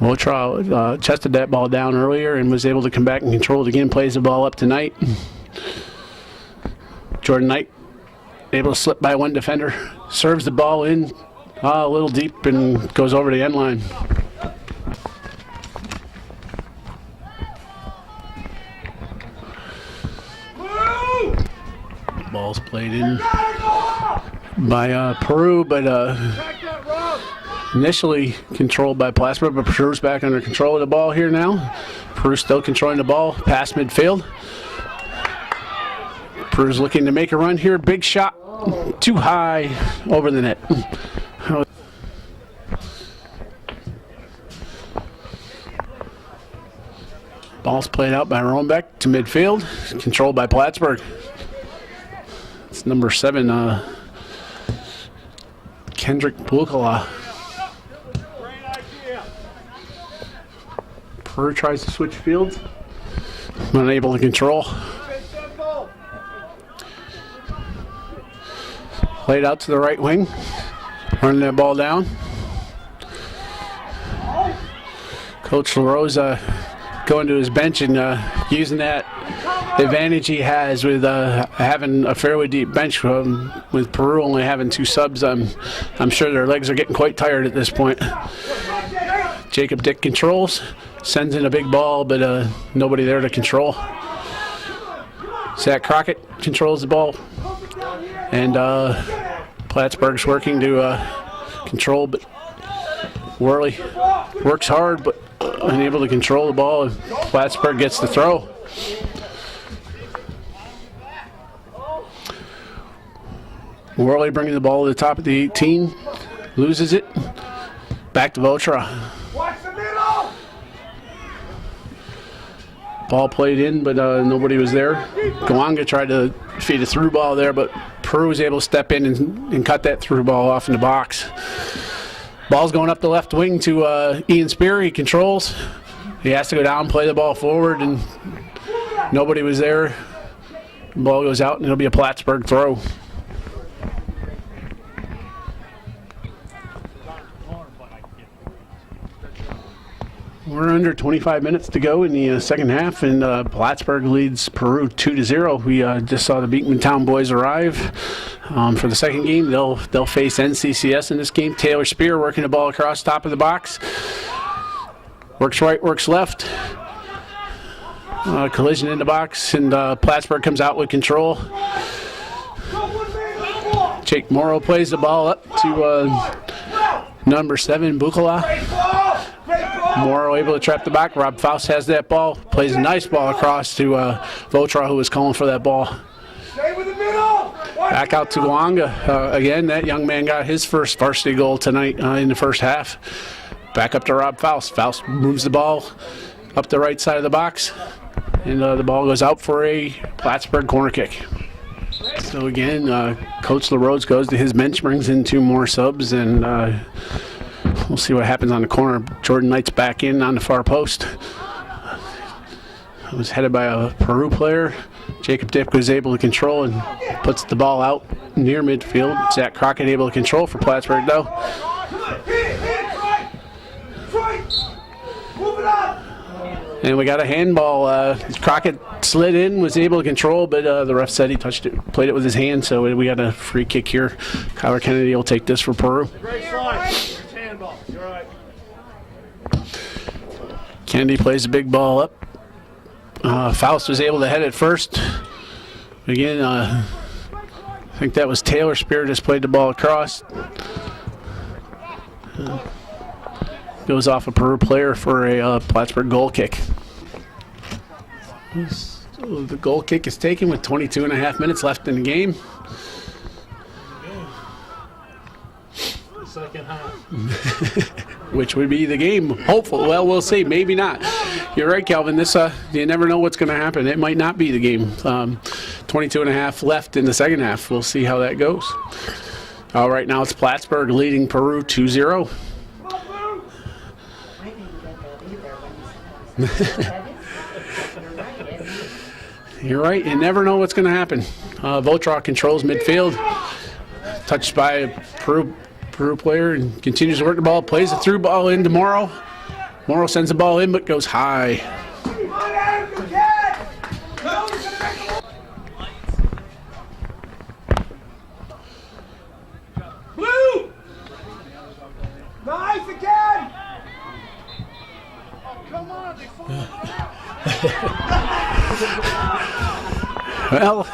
Wotra chested that ball down earlier and was able to come back and control it again. Plays the ball up to Knight. Jordan Knight able to slip by one defender, serves the ball in a little deep and goes over the end line. Ball's played in by Peru, but initially controlled by Plattsburgh, but Peru's back under control of the ball here now. Peru still controlling the ball past midfield. Peru's looking to make a run here. Big shot, too high over the net. Ball's played out by Roenbeck to midfield, controlled by Plattsburgh. It's number 7, Kendrick Bukala. Peru tries to switch fields, unable to control. Played out to the right wing, running that ball down. Coach LaRose going to his bench and using that advantage he has with having a fairly deep bench with Peru only having 2 subs. I'm sure their legs are getting quite tired at this point. Jacob Dick controls, sends in a big ball, but nobody there to control. Zach Crockett controls the ball, and Plattsburgh's working to control, but Worley works hard, but unable to control the ball, and Plattsburgh gets the throw. Worley bringing the ball to the top of the 18, loses it, back to Votra. Watch the middle! Ball played in, but nobody was there. Gawanga tried to feed a through ball there, but Peru was able to step in and cut that through ball off in the box. Ball's going up the left wing to Ian Spear. He controls. He has to go down, play the ball forward, and nobody was there. The ball goes out, and it'll be a Plattsburgh throw. We're under 25 minutes to go in the second half, and Plattsburgh leads Peru 2-0. We just saw the Beekman Town boys arrive for the second game. They'll face NCCS in this game. Taylor Spear working the ball across top of the box. Works right, works left. Collision in the box, and Plattsburgh comes out with control. Jake Morrow plays the ball up to number 7, Bukala. Morrow able to trap the back. Rob Faust has that ball. Plays a nice ball across to Votra, who was calling for that ball. Stay with the middle! Back out to Gawanga. Again, that young man got his first varsity goal tonight in the first half. Back up to Rob Faust. Faust moves the ball up the right side of the box, and the ball goes out for a Plattsburgh corner kick. So again, Coach LaRose goes to his bench, brings in 2 more subs, and we'll see what happens on the corner. Jordan Knight's back in on the far post. It was headed by a Peru player. Jacob Dick was able to control and puts the ball out near midfield. Zach Crockett able to control for Plattsburgh, though. And we got a handball. Crockett slid in, was able to control, but the ref said he touched it, played it with his hand, so we got a free kick here. Kyler Kennedy will take this for Peru. Great slide. Handball. You're right. Kennedy plays the big ball up. Faust was able to head it first. Again, I think that was Taylor Spear just played the ball across. Goes off a Peru player for a Plattsburgh goal kick. So the goal kick is taken with 22.5 minutes left in the game. Second half. Which would be the game. Hopeful. Well, we'll see. Maybe not. You're right, Calvin. This you never know what's going to happen. It might not be the game. 22.5 left in the second half. We'll see how that goes. All right, now it's Plattsburgh leading Peru 2-0. You're right. You never know what's going to happen. Votra controls midfield. Touched by a Peru player and continues to work the ball. Plays a through ball into Morrow. Morrow sends the ball in but goes high. Blue! Nice again! Come on, Well,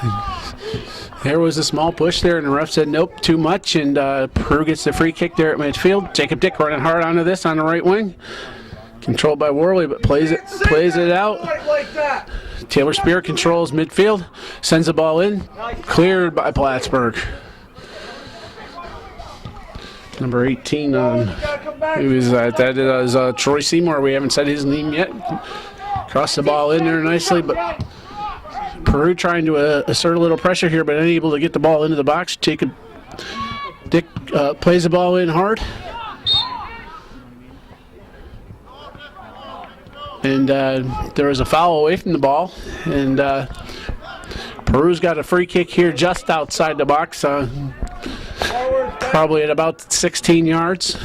there was a small push there, and the ref said nope, too much, and Peru gets the free kick there at midfield. Jacob Dick running hard onto this on the right wing. Controlled by Worley, but plays it out. Taylor Spear controls midfield, sends the ball in, cleared by Plattsburgh. Number 18, he was that is Troy Seymour. We haven't said his name yet. Crossed the ball in there nicely, but Peru trying to assert a little pressure here, but unable to get the ball into the box. Jacob Dick plays the ball in hard. And there was a foul away from the ball. And Peru's got a free kick here just outside the box. Probably at about 16 yards,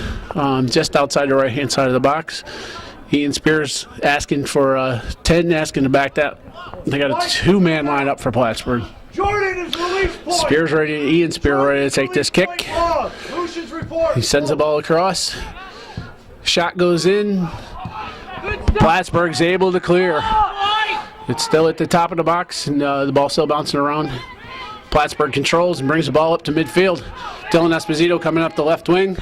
just outside the right-hand side of the box. Ian Spears asking for 10, asking to back that. They got a 2-man lineup for Plattsburgh. Jordan is release point. Spears ready. Ian Spears ready to take this kick. He sends the ball across. Shot goes in. Plattsburgh's able to clear. It's still at the top of the box, and the ball still bouncing around. Plattsburgh controls and brings the ball up to midfield. Dylan Esposito coming up the left wing.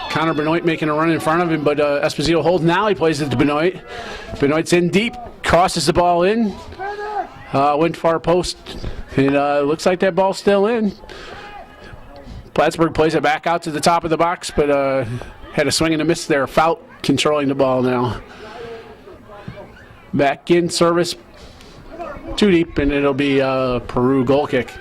Connor Benoit making a run in front of him, but Esposito holds. Now he plays it to Benoit. Benoit's in deep, crosses the ball in. Went far post, and looks like that ball's still in. Plattsburgh plays it back out to the top of the box, but had a swing and a miss there. Fout controlling the ball now. Back in service, too deep, and it'll be a Peru goal kick.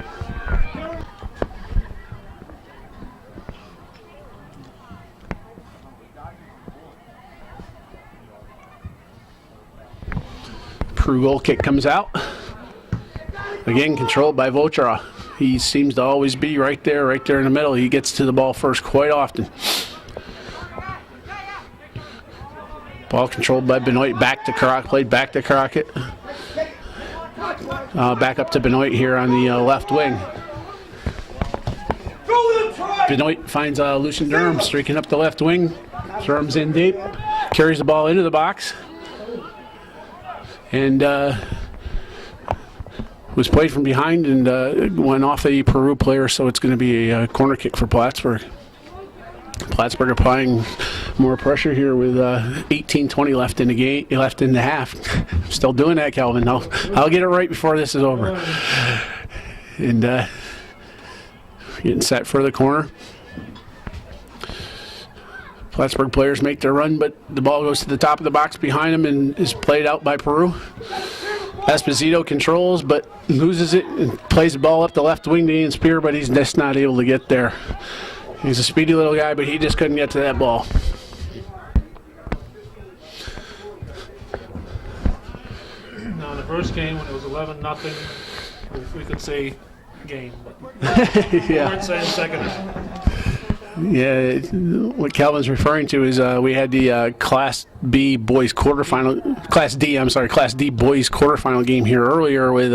Peru goal kick comes out. Again, controlled by Votra. He seems to always be right there in the middle. He gets to the ball first quite often. Ball controlled by Benoit, back to Crockett, played back to Crockett. Back up to Benoit here on the left wing. Benoit finds Lucian Durham streaking up the left wing. Durham's in deep, carries the ball into the box. And was played from behind and went off the Peru player, so it's going to be a corner kick for Plattsburgh. Plattsburgh applying more pressure here with 18:20 left in the game, left in the half. Still doing that, Calvin. I'll get it right before this is over. And getting set for the corner. Plattsburgh players make their run, but the ball goes to the top of the box behind them and is played out by Peru. Esposito controls, but loses it and plays the ball up the left wing to Ian Spear, but he's just not able to get there. He's a speedy little guy, but he just couldn't get to that ball. Now, in the first game, when it was 11-0, we could say game, but we weren't saying second. Yeah, what Calvin's referring to is we had the Class D boys quarterfinal game here earlier with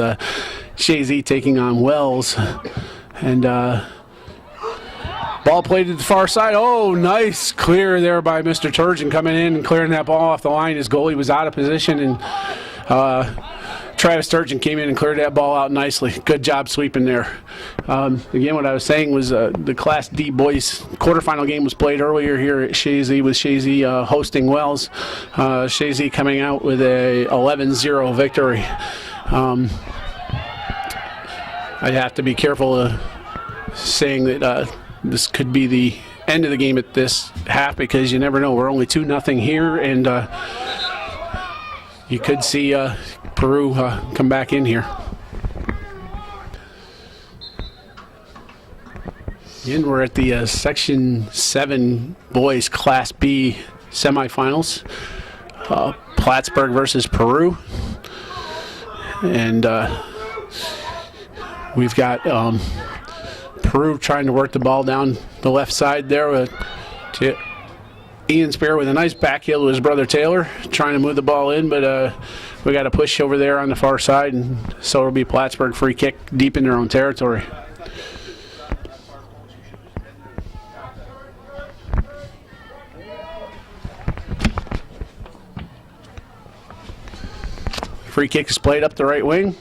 Shazy taking on Wells, and ball played to the far side. Oh, nice clear there by Mr. Turgeon coming in and clearing that ball off the line. His goalie was out of position, and Travis Turgeon came in and cleared that ball out nicely. Good job sweeping there. Again, what I was saying was the Class D boys quarterfinal game was played earlier here at Shazy, with Shazy hosting Wells. Shazy coming out with a 11-0 victory. I'd have to be careful saying that this could be the end of the game at this half, because you never know. We're only 2-0 here, and you could see Peru come back in here. Again, we're at the Section VII boys Class B semifinals. Plattsburgh versus Peru. And we've got Peru trying to work the ball down the left side there to Ian Spear with a nice back heel to his brother Taylor, trying to move the ball in, but we got a push over there on the far side, and so it'll be Plattsburgh free kick deep in their own territory. Free kick is played up the right wing.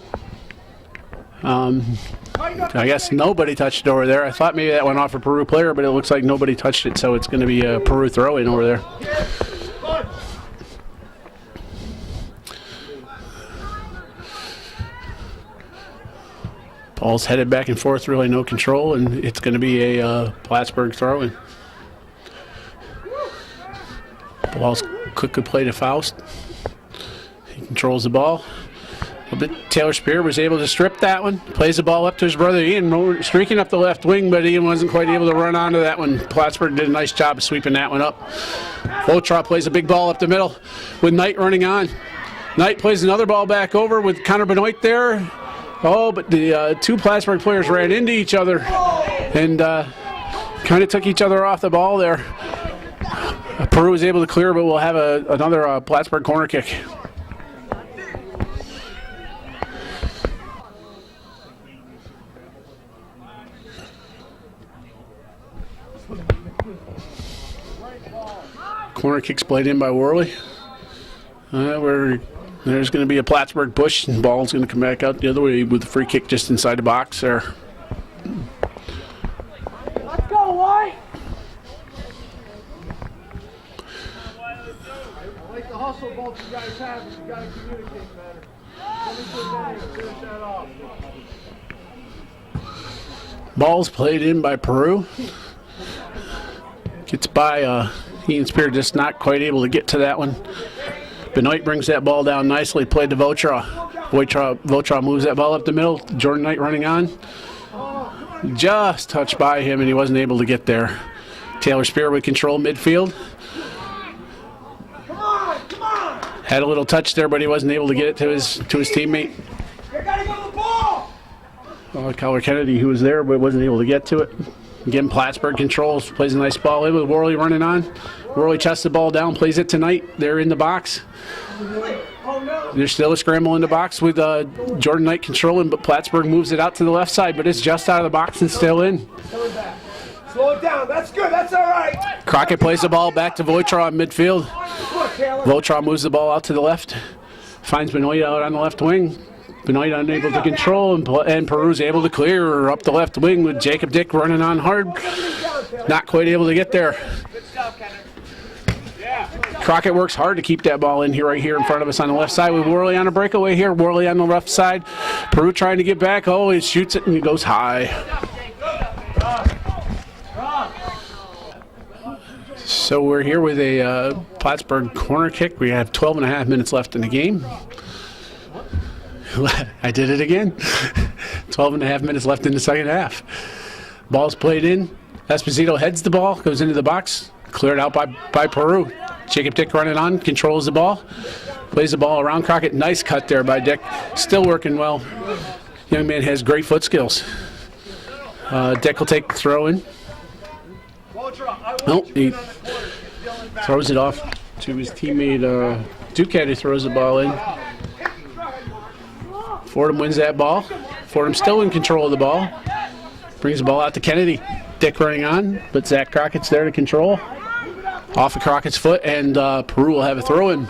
I guess nobody touched it over there. I thought maybe that went off a Peru player, but it looks like nobody touched it, so it's going to be a Peru throw-in over there. Ball's headed back and forth, really no control, and it's going to be a Plattsburgh throw-in. Ball's quickly played to Faust. He controls the ball. But Taylor Spear was able to strip that one. Plays the ball up to his brother Ian, streaking up the left wing, but Ian wasn't quite able to run onto that one. Plattsburgh did a nice job of sweeping that one up. Votra plays a big ball up the middle with Knight running on. Knight plays another ball back over with Connor Benoit there. Oh, but the two Plattsburgh players ran into each other and kind of took each other off the ball there. Peru was able to clear, but we'll have another Plattsburgh corner kick. Corner kick's played in by Worley. There's going to be a Plattsburgh push, and ball's going to come back out the other way with a free kick just inside the box there. Let's go, White! I like the hustle both you guys have, but you got to communicate better. Finish that off. Ball's played in by Peru. Gets by Ian Spear, just not quite able to get to that one. Benoit brings that ball down nicely, played to Votra. Votra moves that ball up the middle. Jordan Knight running on. Just touched by him, and he wasn't able to get there. Taylor Spear with control midfield. Had a little touch there, but he wasn't able to get it to his teammate. You gotta go to the ball! Kyler Kennedy, who was there, but wasn't able to get to it. Again, Plattsburgh controls, plays a nice ball in with Worley running on. Worley chests the ball down, plays it to Knight. They're in the box. There's still a scramble in the box with Jordan Knight controlling, but Plattsburgh moves it out to the left side, but it's just out of the box and still in. Slow it down, that's good, that's all right. Crockett plays the ball back to Voitra in midfield. Voitra moves the ball out to the left. Finds Benoit out on the left wing. Benoit unable to control, and Peru's able to clear up the left wing with Jacob Dick running on hard. Not quite able to get there. Crockett works hard to keep that ball in here, right here in front of us on the left side with Worley on a breakaway here. Worley on the left side. Peru trying to get back. Oh, he shoots it and he goes high. So we're here with a Plattsburgh corner kick. We have 12 and a half minutes left in the game. I did it again. 12 and a half minutes left in the second half. Ball's played in. Esposito heads the ball, goes into the box. Cleared out by Peru. Jacob Dick running on, controls the ball. Plays the ball around Crockett. Nice cut there by Dick. Still working well. Young man has great foot skills. Dick will take the throw in. Oh, he throws it off to his teammate Duquette, who throws the ball in. Fordham wins that ball. Fordham still in control of the ball. Brings the ball out to Kennedy. Dick running on, but Zach Crockett's there to control. Off of Crockett's foot, and Peru will have a throw-in.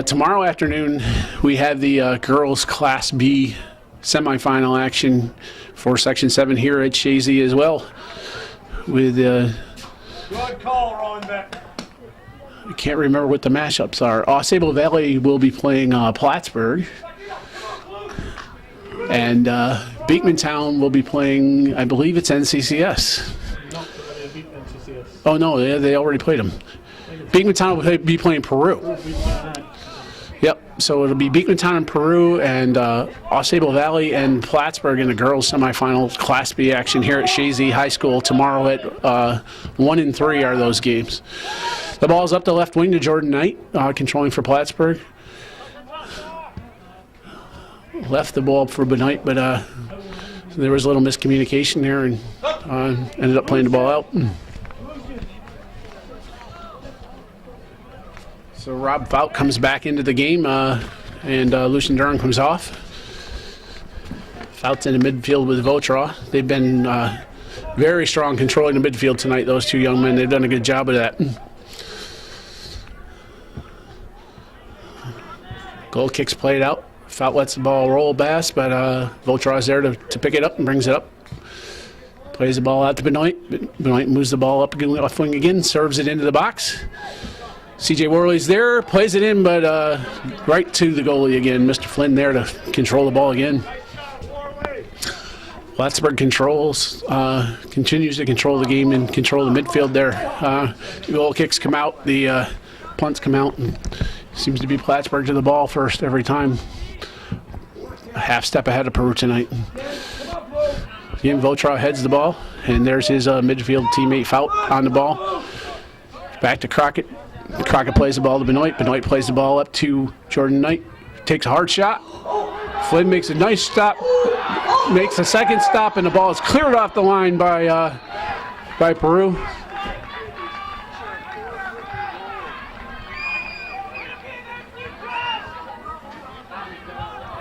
Tomorrow afternoon, we have the girls' Class B semifinal action for Section 7 here at Shazy as well. With Good call, Ron Beck. I can't remember what the mashups are. Ausable Valley will be playing Plattsburgh. And Beekmantown will be playing, I believe it's NCCS. Oh, no, they already played them. Beekmantown will be playing Peru. Yep, so it'll be Beekmantown and Peru and Ausable Valley and Plattsburgh in the girls' semifinal Class B action here at Shazy High School tomorrow at 1 and 3 are those games. The ball's up the left wing to Jordan Knight, controlling for Plattsburgh. Left the ball for Benoit, but there was a little miscommunication there and ended up playing the ball out. So Rob Fout comes back into the game and Lucian Durham comes off. Fout's in the midfield with Votra. They've been very strong controlling the midfield tonight, those two young men. They've done a good job of that. Goal kick's played out. Fout lets the ball roll Bass, but Votra's there to pick it up and brings it up. Plays the ball out to Benoit. Benoit moves the ball up again, left wing again, serves it into the box. CJ Worley's there, plays it in, but right to the goalie again. Mr. Flynn there to control the ball again. Plattsburgh continues to control the game and control the midfield there. The goal kicks come out, the punts come out, and seems to be Plattsburgh to the ball first every time. A half step ahead of Peru tonight. Again, Votra heads the ball, and there's his midfield teammate Fout on the ball. Back to Crockett. Crockett plays the ball to Benoit. Benoit plays the ball up to Jordan Knight. Takes a hard shot. Flynn makes a nice stop. Makes a second stop, and the ball is cleared off the line by Peru.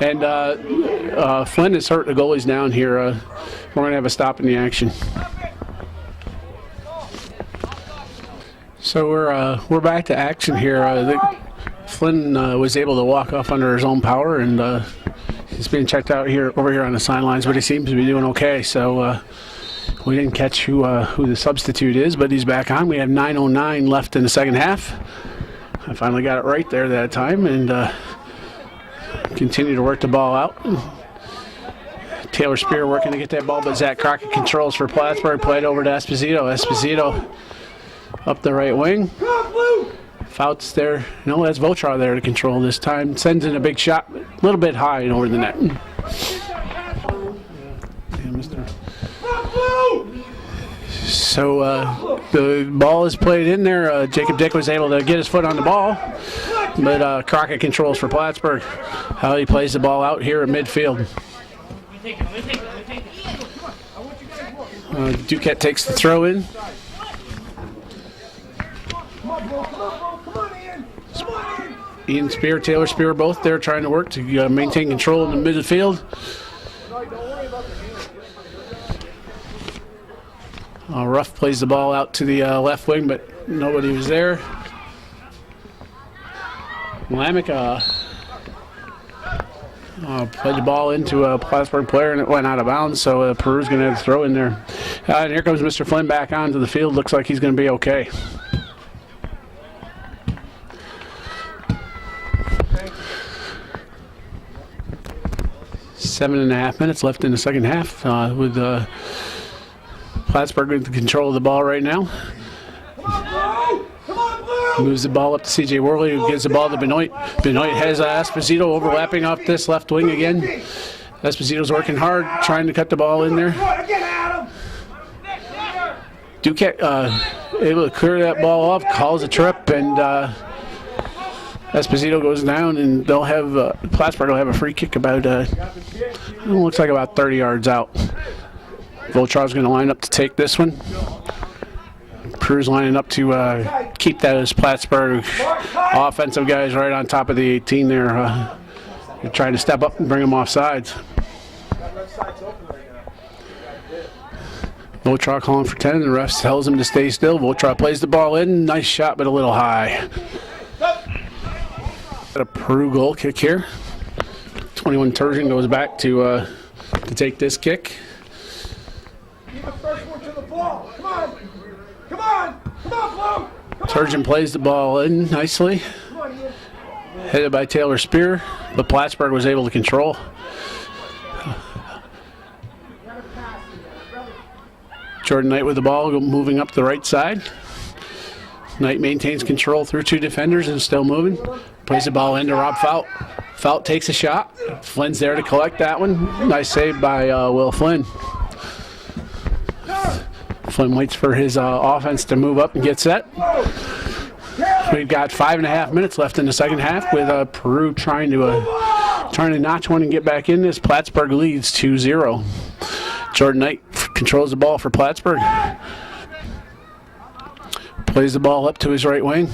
And Flynn is hurt. The goalie's down here. We're going to have a stop in the action. So we're back to action here. Flynn was able to walk off under his own power, and he's being checked out over here on the sidelines, but he seems to be doing okay. So we didn't catch who the substitute is, but he's back on. We have 9:09 left in the second half. I finally got it right there that time, and continue to work the ball out. Taylor Spear working to get that ball, but Zach Crockett controls for Plattsburgh. Played over to Esposito. Esposito up the right wing. Fouts there. No, that's Votra there to control this time. Sends in a big shot, a little bit high and over the net. So the ball is played in there. Jacob Dick was able to get his foot on the ball, but Crockett controls for Plattsburgh. How he plays the ball out here at midfield. Duquette takes the throw in. Ian Spear, Taylor Spear, both there trying to work to maintain control in the midfield. Ruff plays the ball out to the left wing, but nobody was there. Lamick played the ball into a Plattsburgh player, and it went out of bounds, so Peru's going to have to throw in there. And here comes Mr. Flynn back onto the field. Looks like he's going to be okay. Seven and a half minutes left in the second half with Plattsburgh with the control of the ball right now. Moves the ball up to C.J. Worley, who gives the ball to Benoit. Benoit has Esposito overlapping off this left wing again. Esposito's working hard, trying to cut the ball in there. Duquette able to clear that ball off, calls a trip, and Esposito goes down, and they'll have Plattsburgh will have a free kick about looks like about 30 yards out. Voltrar's going to line up to take this one. Peru's lining up to keep that as Plattsburgh offensive guys right on top of the 18 there. They're trying to step up and bring them off sides. Voltrar calling for 10, and the ref tells him to stay still. Voltrar plays the ball in. Nice shot, but a little high. Got a Peru goal kick here. 21 Turgeon goes back to take this kick. Turgeon plays the ball in nicely. Headed by Taylor Spear, but Plattsburgh was able to control. Jordan Knight with the ball moving up the right side. Knight maintains control through two defenders and still moving. Plays the ball into Rob Fout. Fout takes a shot. Flynn's there to collect that one. Nice save by Will Flynn. Flynn waits for his offense to move up and get set. We've got 5.5 minutes left in the second half with Peru trying to notch one and get back in this. Plattsburgh leads 2-0. Jordan Knight controls the ball for Plattsburgh. Plays the ball up to his right wing.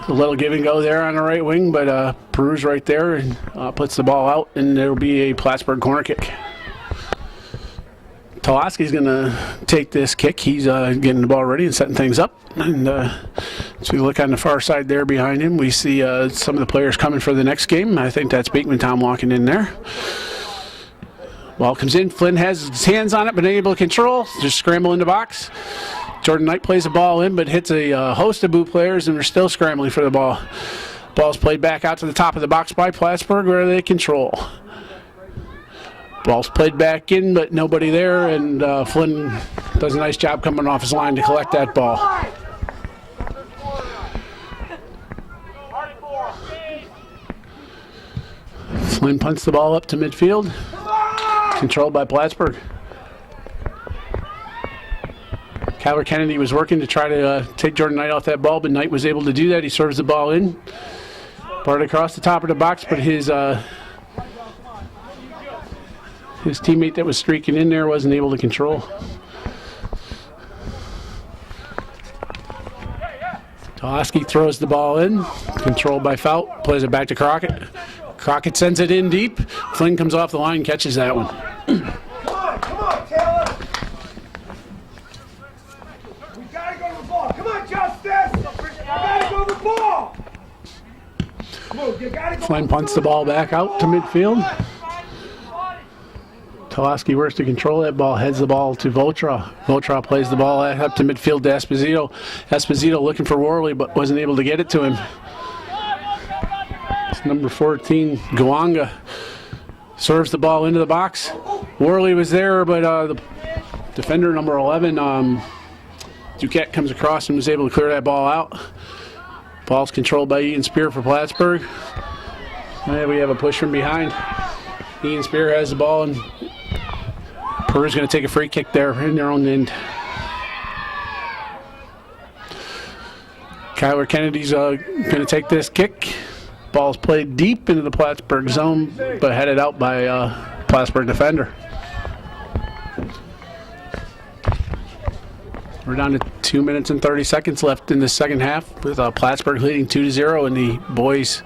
A little give and go there on the right wing, but Peru's right there and puts the ball out, and there will be a Plattsburgh corner kick. Toloski's going to take this kick. He's getting the ball ready and setting things up. And so we look on the far side there behind him. We see some of the players coming for the next game. I think that's Beekman Tom walking in there. Ball comes in. Flynn has his hands on it, but unable to control. Just scramble in the box. Jordan Knight plays the ball in, but hits a host of boot players, and they're still scrambling for the ball. Ball's played back out to the top of the box by Plattsburgh, where they control. Ball's played back in, but nobody there, and Flynn does a nice job coming off his line to collect that ball. Flynn punts the ball up to midfield, controlled by Plattsburgh. Kyler Kennedy was working to try to take Jordan Knight off that ball, but Knight was able to do that. He serves the ball in, brought it across the top of the box, but his teammate that was streaking in there wasn't able to control. Toloski throws the ball in, controlled by Fout, plays it back to Crockett. Crockett sends it in deep. Flynn comes off the line, catches that one. Come on, Taylor. We gotta go to the ball. ball! Move, you gotta go. Flynn punts the ball back out to midfield. Toloski works to control that ball, heads the ball to Votra. Votra plays the ball up to midfield to Esposito. Esposito looking for Worley, but wasn't able to get it to him. It's number 14, Guanga, serves the ball into the box. Worley was there, but the defender, number 11, Duquette, comes across and was able to clear that ball out. Ball's controlled by Ian Spear for Plattsburgh. And we have a push from behind. Ian Spear has the ball, and Peru's going to take a free kick there in their own end. Kyler Kennedy's going to take this kick. Ball's played deep into the Plattsburgh zone, but headed out by Plattsburgh defender. We're down to 2 minutes and 30 seconds left in the second half, with Plattsburgh leading 2-0 in the boys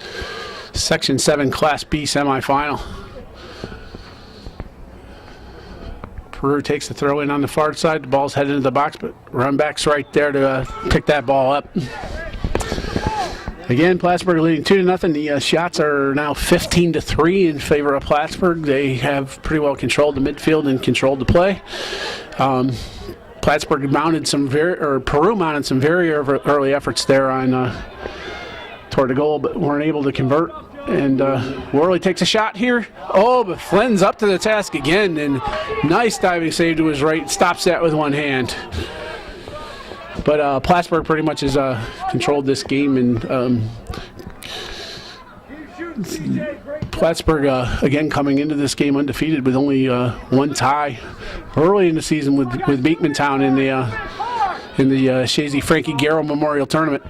Section 7 Class B semifinal. Peru takes the throw in on the far side. The ball's headed into the box, but run back's right there to pick that ball up. Again, Plattsburgh leading 2-0. The shots are now 15-3 in favor of Plattsburgh. They have pretty well controlled the midfield and controlled the play. Plattsburgh mounted Peru mounted some very early efforts there on toward the goal, but weren't able to convert. And Worley takes a shot here. Oh, but Flynn's up to the task again, and nice diving save to his right. Stops that with one hand. But Plattsburgh pretty much has controlled this game, and Plattsburgh again coming into this game undefeated with only one tie early in the season with Beekmantown in the Shazy Frankie Garrow Memorial Tournament.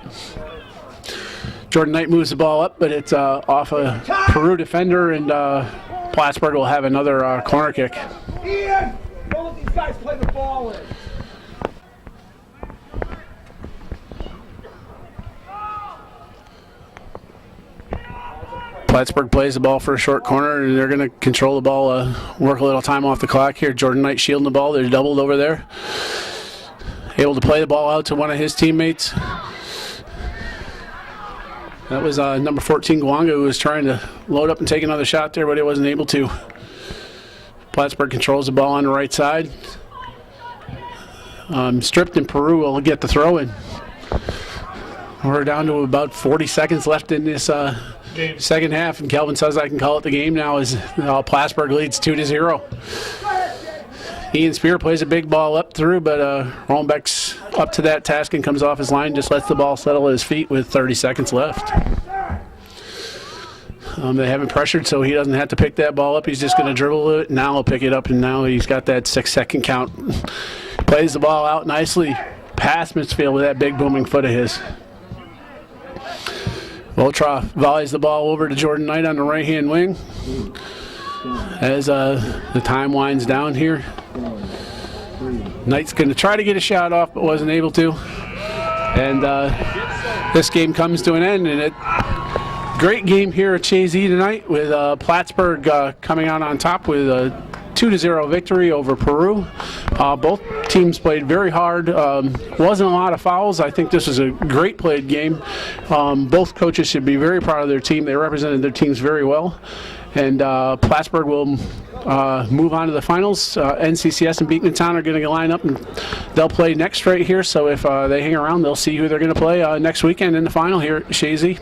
Jordan Knight moves the ball up, but it's off a Peru defender, and Plattsburgh will have another corner kick. Ian, don't let these guys play the ball in. Plattsburgh plays the ball for a short corner, and they're going to control the ball, work a little time off the clock here. Jordan Knight shielding the ball. They're doubled over there. Able to play the ball out to one of his teammates. That was number 14, Guanga, who was trying to load up and take another shot there, but he wasn't able to. Plattsburgh controls the ball on the right side. Stripped, and Peru will get the throw in. We're down to about 40 seconds left in this second half, and Kelvin says I can call it the game now as Plattsburgh leads 2-0. Ian Spear plays a big ball up through, but Rollenbeck's up to that task and comes off his line, just lets the ball settle at his feet with 30 seconds left. They haven't pressured, so he doesn't have to pick that ball up. He's just going to dribble it. Now he'll pick it up, and now he's got that 6-second count. Plays the ball out nicely past midfield with that big booming foot of his. Voltroff volleys the ball over to Jordan Knight on the right-hand wing. As the time winds down here, Knight's going to try to get a shot off, but wasn't able to. And this game comes to an end, and great game here at Chazy tonight, with Plattsburgh coming out on top with a 2-0 victory over Peru. Both teams played very hard. Wasn't a lot of fouls. I think this was a great played game. Both coaches should be very proud of their team. They represented their teams very well. And Plattsburgh will move on to the finals. NCCS and Beekmantown are going to line up, and they'll play next right here. So if they hang around, they'll see who they're going to play next weekend in the final here at Shazy.